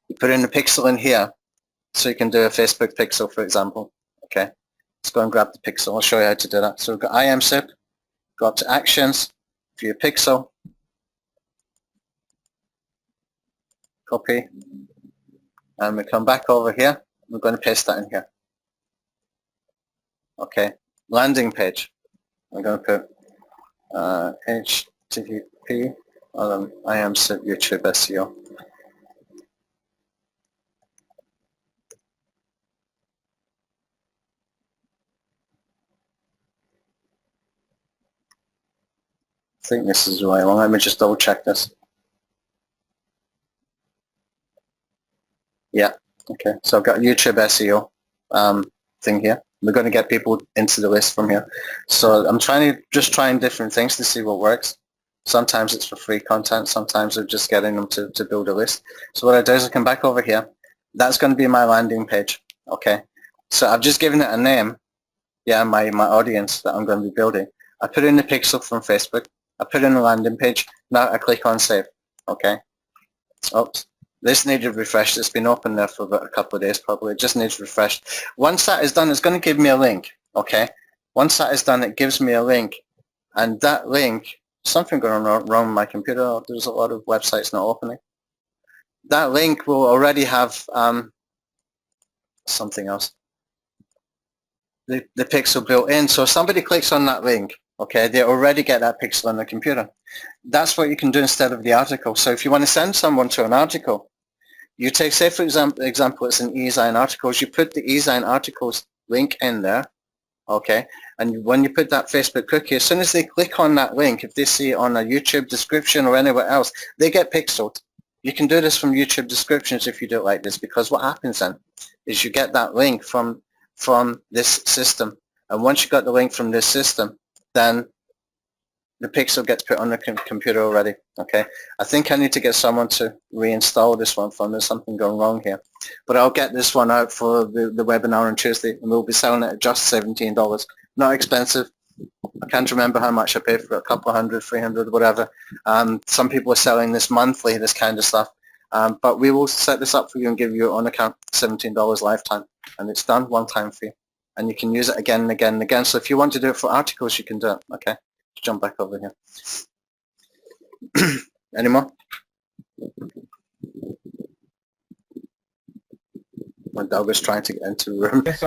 Speaker 1: you put in the pixel in here, so you can do a Facebook pixel, for example. Okay. Let's go and grab the pixel. I'll show you how to do that. So we've got IMSIP, go up to Actions, for your pixel, copy, and we come back over here. We're going to paste that in here. Okay, landing page. I'm going to put HTTP IMSIP YouTube SEO. I think this is the right one. Let me just double check this. Yeah, okay. So I've got YouTube SEO thing here. We're going to get people into the list from here. So I'm trying different things to see what works. Sometimes it's for free content. Sometimes we're just getting them to build a list. So what I do is I come back over here. That's going to be my landing page. Okay. So I've just given it a name. Yeah, my audience that I'm going to be building. I put in the pixel from Facebook. I put in the landing page. Now I click on save. Okay. Oops. This needed refreshed. It's been open there for about a couple of days probably. It just needs refreshed. Once that is done, it's going to give me a link. Okay. Once that is done, it gives me a link. And that link, something going wrong with my computer. There's a lot of websites not opening. that link will already have something else. The pixel built in. So if somebody clicks on that link, okay, they already get that pixel on the computer. That's what you can do instead of the article. So if you want to send someone to an article, you take, say for example, it's an eZine articles, you put the eZine articles link in there, okay, and when you put that Facebook cookie, as soon as they click on that link, if they see it on a YouTube description or anywhere else, they get pixeled. You can do this from YouTube descriptions if you do it like this, because what happens then is you get that link from this system, and once you got the link from this system, then the pixel gets put on the computer already. Okay, I think I need to get someone to reinstall this one for me. There's something going wrong here, but I'll get this one out for the webinar on Tuesday, and we'll be selling it at just $17. Not expensive. I can't remember how much I paid for it, a couple of hundred, 300, whatever. Some people are selling this monthly, this kind of stuff. But we will set this up for you and give you on account $17 lifetime, and it's done one time for you, and you can use it again and again and again. So if you want to do it for articles, you can do it. Okay, let's jump back over here. Any more? My dog is trying to get into the room.
Speaker 2: Yes,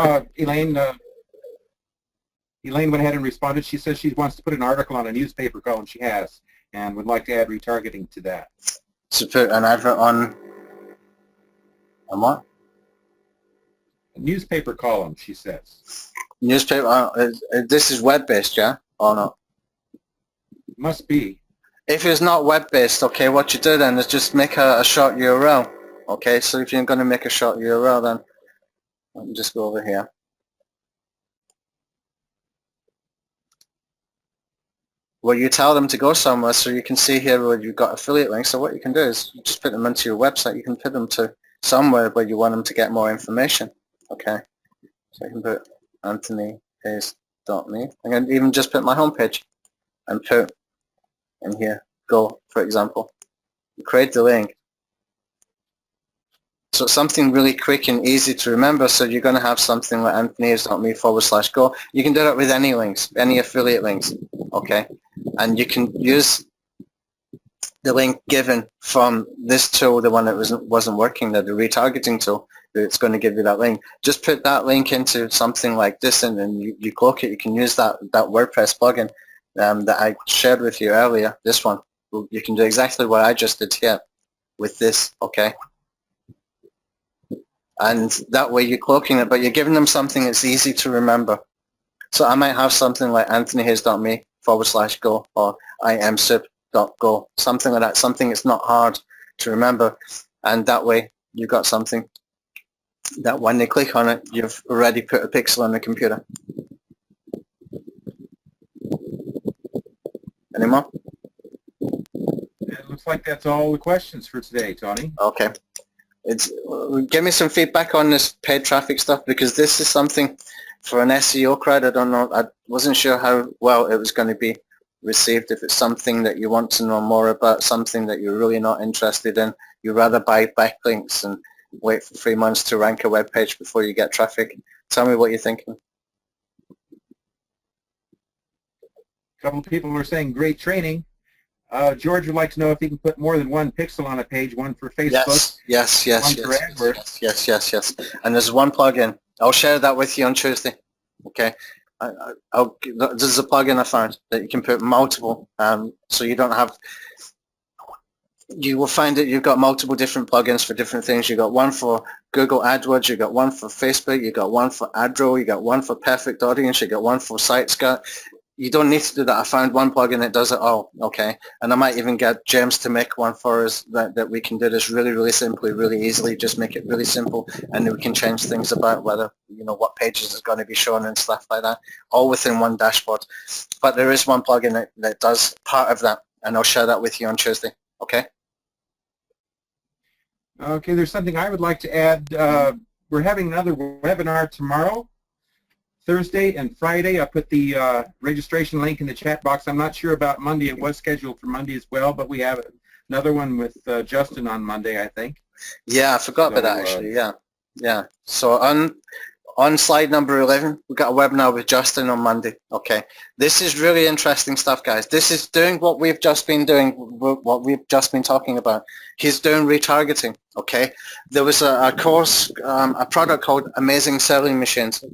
Speaker 2: Elaine went ahead and responded. She says she wants to put an article on a newspaper column she has and would like to add retargeting to that.
Speaker 1: To put an advert on what?
Speaker 2: A newspaper column, she says.
Speaker 1: Newspaper, this is web-based, yeah? Or not?
Speaker 2: Must be.
Speaker 1: If it's not web-based, okay, what you do then is just make a short URL. Okay, so if you're going to make a short URL, then let me just go over here. Where you tell them to go somewhere, so you can see here where you've got affiliate links. So what you can do is you just put them into your website. You can put them to somewhere where you want them to get more information. Okay, so I can put anthonyhayes.me. I can even just put my homepage and put in here, go, for example. Create the link. So it's something really quick and easy to remember. So you're going to have something like anthonyhayes.me/go. You can do that with any links, any affiliate links. Okay, and you can use the link given from this tool, the one that wasn't working, the retargeting tool. It's going to give you that link. Just put that link into something like this, and then you cloak it. You can use that WordPress plugin that I shared with you earlier. This one, you can do exactly what I just did here with this. Okay. And that way you're cloaking it, but you're giving them something that's easy to remember. So I might have something like anthonyhayes.me/go or imsoup.go, something like that, something that's not hard to remember. And that way you've got something that when they click on it, you've already put a pixel on the computer. Any more?
Speaker 2: It looks like that's all the questions for today, Tony.
Speaker 1: Okay. Give me some feedback on this paid traffic stuff, because this is something for an SEO crowd. I don't know. I wasn't sure how well it was going to be received. If it's something that you want to know more about, something that you're really not interested in, you'd rather buy backlinks and wait for 3 months to rank a web page before you get traffic. Tell me what you're thinking.
Speaker 2: A couple of people are saying great training. George would like to know if he can put more than one pixel on a page, one for Facebook,
Speaker 1: yes,
Speaker 2: one for AdWords.
Speaker 1: Yes. And there's one plugin. I'll share that with you on Tuesday. Okay. This is a plugin I found that you can put multiple, so you don't have. You will find that you've got multiple different plugins for different things. You've got one for Google AdWords, you've got one for Facebook, you've got one for AdRow, you've got one for Perfect Audience, you've got one for SiteScout. You don't need to do that. I found one plugin that does it all, okay? And I might even get James to make one for us that we can do this really, really simply, really easily, just make it really simple, and we can change things about whether, what pages is going to be shown and stuff like that, all within one dashboard. But there is one plugin that does part of that, and I'll share that with you on Tuesday, okay?
Speaker 2: Okay, there's something I would like to add. We're having another webinar tomorrow, Thursday and Friday. I put the registration link in the chat box. I'm not sure about Monday. It was scheduled for Monday as well, but we have another one with Justin on Monday, I think.
Speaker 1: Yeah, I forgot about that actually. Yeah. So on slide number 11, we've got a webinar with Justin on Monday. Okay, this is really interesting stuff, guys. This is doing what we've just been doing, what we've just been talking about. He's doing retargeting. Okay, there was a course, a product called Amazing Selling Machines.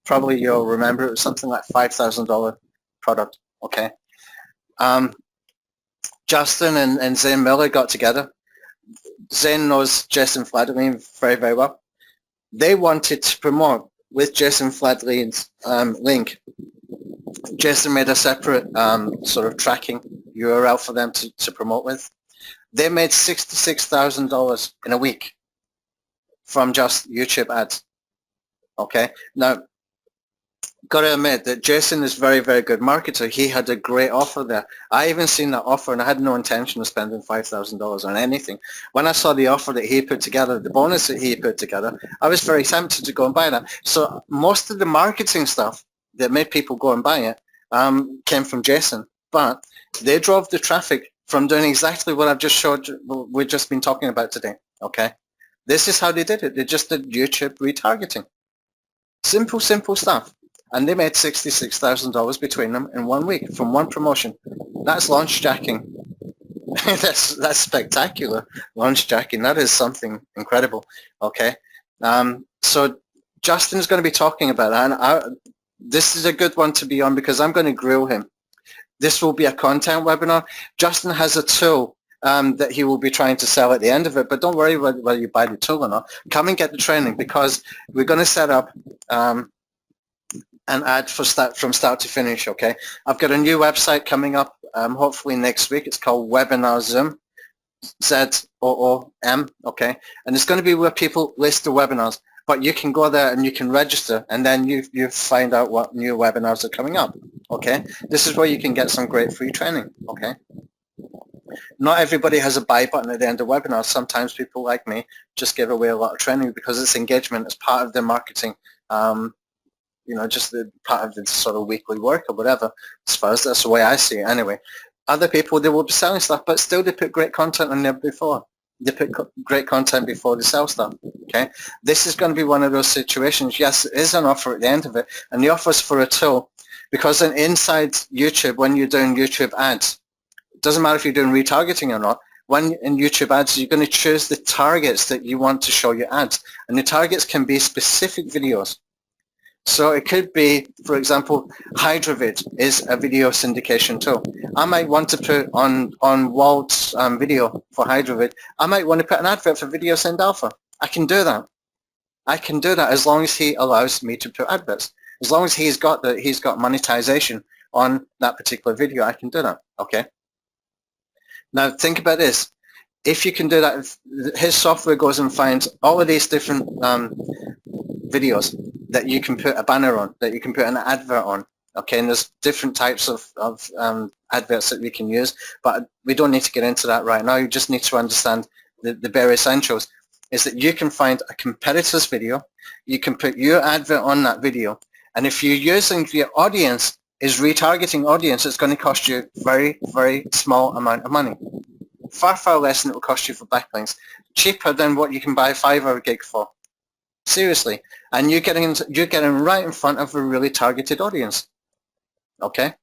Speaker 1: Probably you'll remember it was something like $5,000 product. Okay, Justin and Zane Miller got together. Zane knows Jason Fladley very, very well. They wanted to promote with Jason Fladley's link. Jason made a separate sort of tracking URL for them to promote with. They made $66,000 in a week from just YouTube ads. Okay, now got to admit that Jason is very, very good marketer. He had a great offer there. I even seen that offer and I had no intention of spending $5,000 on anything. When I saw the offer that he put together, the bonus that he put together, I was very tempted to go and buy that. So most of the marketing stuff that made people go and buy it came from Jason, but they drove the traffic from doing exactly what I've just showed, we've just been talking about today. Okay, this is how they did it. They just did YouTube retargeting. Simple, simple stuff. And they made $66,000 between them in 1 week from one promotion. That's launch jacking. that's spectacular. Launch jacking. That is something incredible. Okay. So Justin's going to be talking about that. And this is a good one to be on because I'm going to grill him. This will be a content webinar. Justin has a tool that he will be trying to sell at the end of it, but don't worry whether you buy the tool or not. Come and get the training because we're going to set up an ad from start to finish. Okay, I've got a new website coming up hopefully next week. It's called Webinar Zoom, ZOOM. Okay, and it's going to be where people list their webinars, but you can go there and you can register, and then you find out what new webinars are coming up. Okay, this is where you can get some great free training. Okay, not everybody has a buy button at the end of webinars. Sometimes people like me just give away a lot of training because it's engagement as part of their marketing. You know, just the part of the sort of weekly work or whatever. As far as that's the way I see it anyway. Other people, they will be selling stuff, but still they put great content on there before. They put great content before they sell stuff. Okay, this is going to be one of those situations. Yes, it is an offer at the end of it, and the offer is for a tool because inside YouTube, when you're doing YouTube ads, it doesn't matter if you're doing retargeting or not. When in YouTube ads, you're going to choose the targets that you want to show your ads, and the targets can be specific videos. So it could be, for example, Hydravid is a video syndication tool. I might want to put on Walt's video for Hydravid, I might want to put an advert for Video Send Alpha. I can do that. I can do that as long as he allows me to put adverts. As long as he's got monetization on that particular video, I can do that. Okay. Now think about this. If you can do that, if his software goes and finds all of these different videos that you can put a banner on, that you can put an advert on. Okay, and there's different types of adverts that we can use, but we don't need to get into that right now. You just need to understand the bare essentials, is that you can find a competitor's video, you can put your advert on that video, and if you're using your audience is retargeting audience, it's going to cost you very, very small amount of money. Far, far less than it will cost you for backlinks. Cheaper than what you can buy a $5 gig for. Seriously, and you're getting right in front of a really targeted audience. Okay,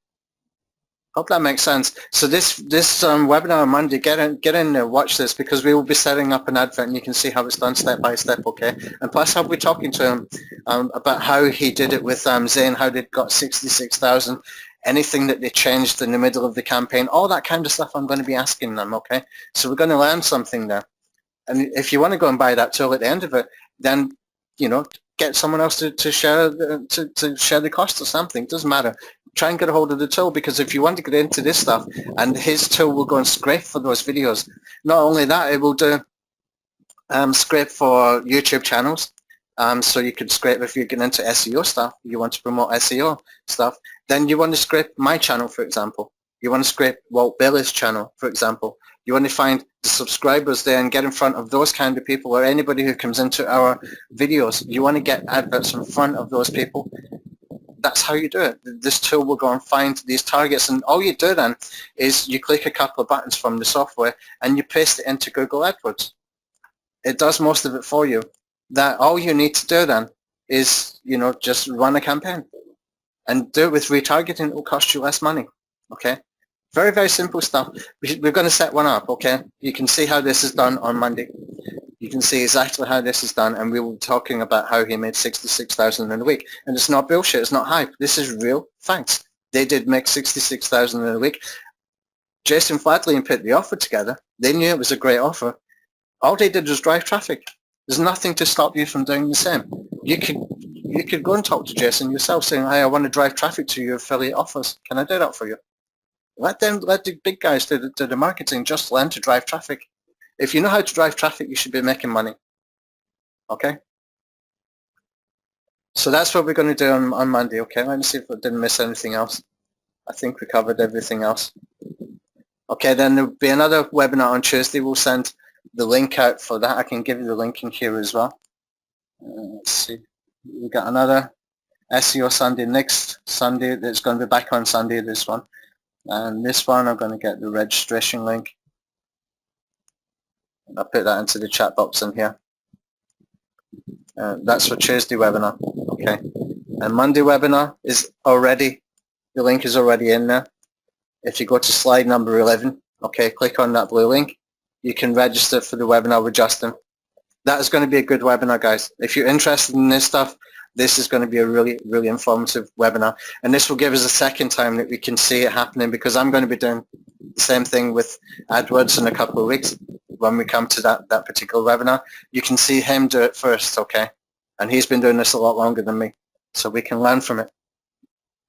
Speaker 1: hope that makes sense. So this webinar on Monday, get in there, watch this, because we will be setting up an advert, and you can see how it's done step by step. Okay, and plus I'll be talking to him about how he did it with Zane, how they got 66,000, anything that they changed in the middle of the campaign, all that kind of stuff. I'm going to be asking them. Okay, so we're going to learn something there, and if you want to go and buy that tool at the end of it, then you know, get someone else to share the cost or something. It doesn't matter. Try and get a hold of the tool, because if you want to get into this stuff, and his tool will go and scrape for those videos. Not only that, it will do scrape for YouTube channels. So you could scrape if you're getting into SEO stuff, you want to promote SEO stuff, then you want to scrape my channel, for example. You want to scrape Walt Bailey's channel, for example. You want to find the subscribers there and get in front of those kind of people, or anybody who comes into our videos. You want to get adverts in front of those people. That's how you do it. This tool will go and find these targets, and all you do then is you click a couple of buttons from the software and you paste it into Google AdWords. It does most of it for you. That all you need to do then is, you know, just run a campaign and do it with retargeting. It will cost you less money. Okay. Very, very simple stuff. We're going to set one up. Okay. You can see how this is done on Monday. You can see exactly how this is done, and we were talking about how he made 66,000 in a week. And it's not bullshit. It's not hype. This is real facts. They did make 66,000 in a week. Jason Flatley put the offer together. They knew it was a great offer. All they did was drive traffic. There's nothing to stop you from doing the same. You could go and talk to Jason yourself, saying, "Hey, I want to drive traffic to your affiliate offers. Can I do that for you?" Let the big guys do the marketing. Just learn to drive traffic. If you know how to drive traffic, you should be making money. Okay? So that's what we're going to do on Monday. Okay, let me see if I didn't miss anything else. I think we covered everything else. Okay, then there'll be another webinar on Tuesday. We'll send the link out for that. I can give you the link in here as well. Let's see. We got another SEO Sunday next Sunday. That's going to be back on Sunday, this one. And this one, I'm going to get the registration link. I'll put that into the chat box in here. That's for Tuesday webinar. Okay. And Monday webinar is already, the link is already in there. If you go to slide number 11, okay, click on that blue link. You can register for the webinar with Justin. That is going to be a good webinar, guys. If you're interested in this stuff, this is going to be a really, really informative webinar. And this will give us a second time that we can see it happening, because I'm going to be doing the same thing with AdWords in a couple of weeks when we come to that particular webinar. You can see him do it first, okay? And he's been doing this a lot longer than me, so we can learn from it,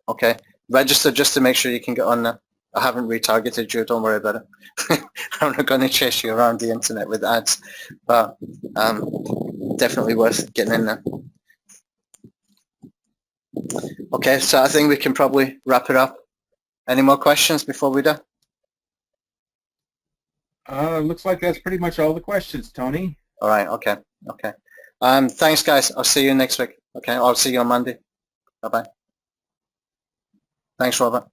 Speaker 1: okay? Register just to make sure you can get on there. I haven't retargeted you, don't worry about it. I'm not going to chase you around the internet with ads, but definitely worth getting in there. Okay, so I think we can probably wrap it up. Any more questions before we do?
Speaker 2: Looks like that's pretty much all the questions, Tony.
Speaker 1: All right, okay. Thanks, guys. I'll see you next week. Okay, I'll see you on Monday. Bye-bye. Thanks, Robert.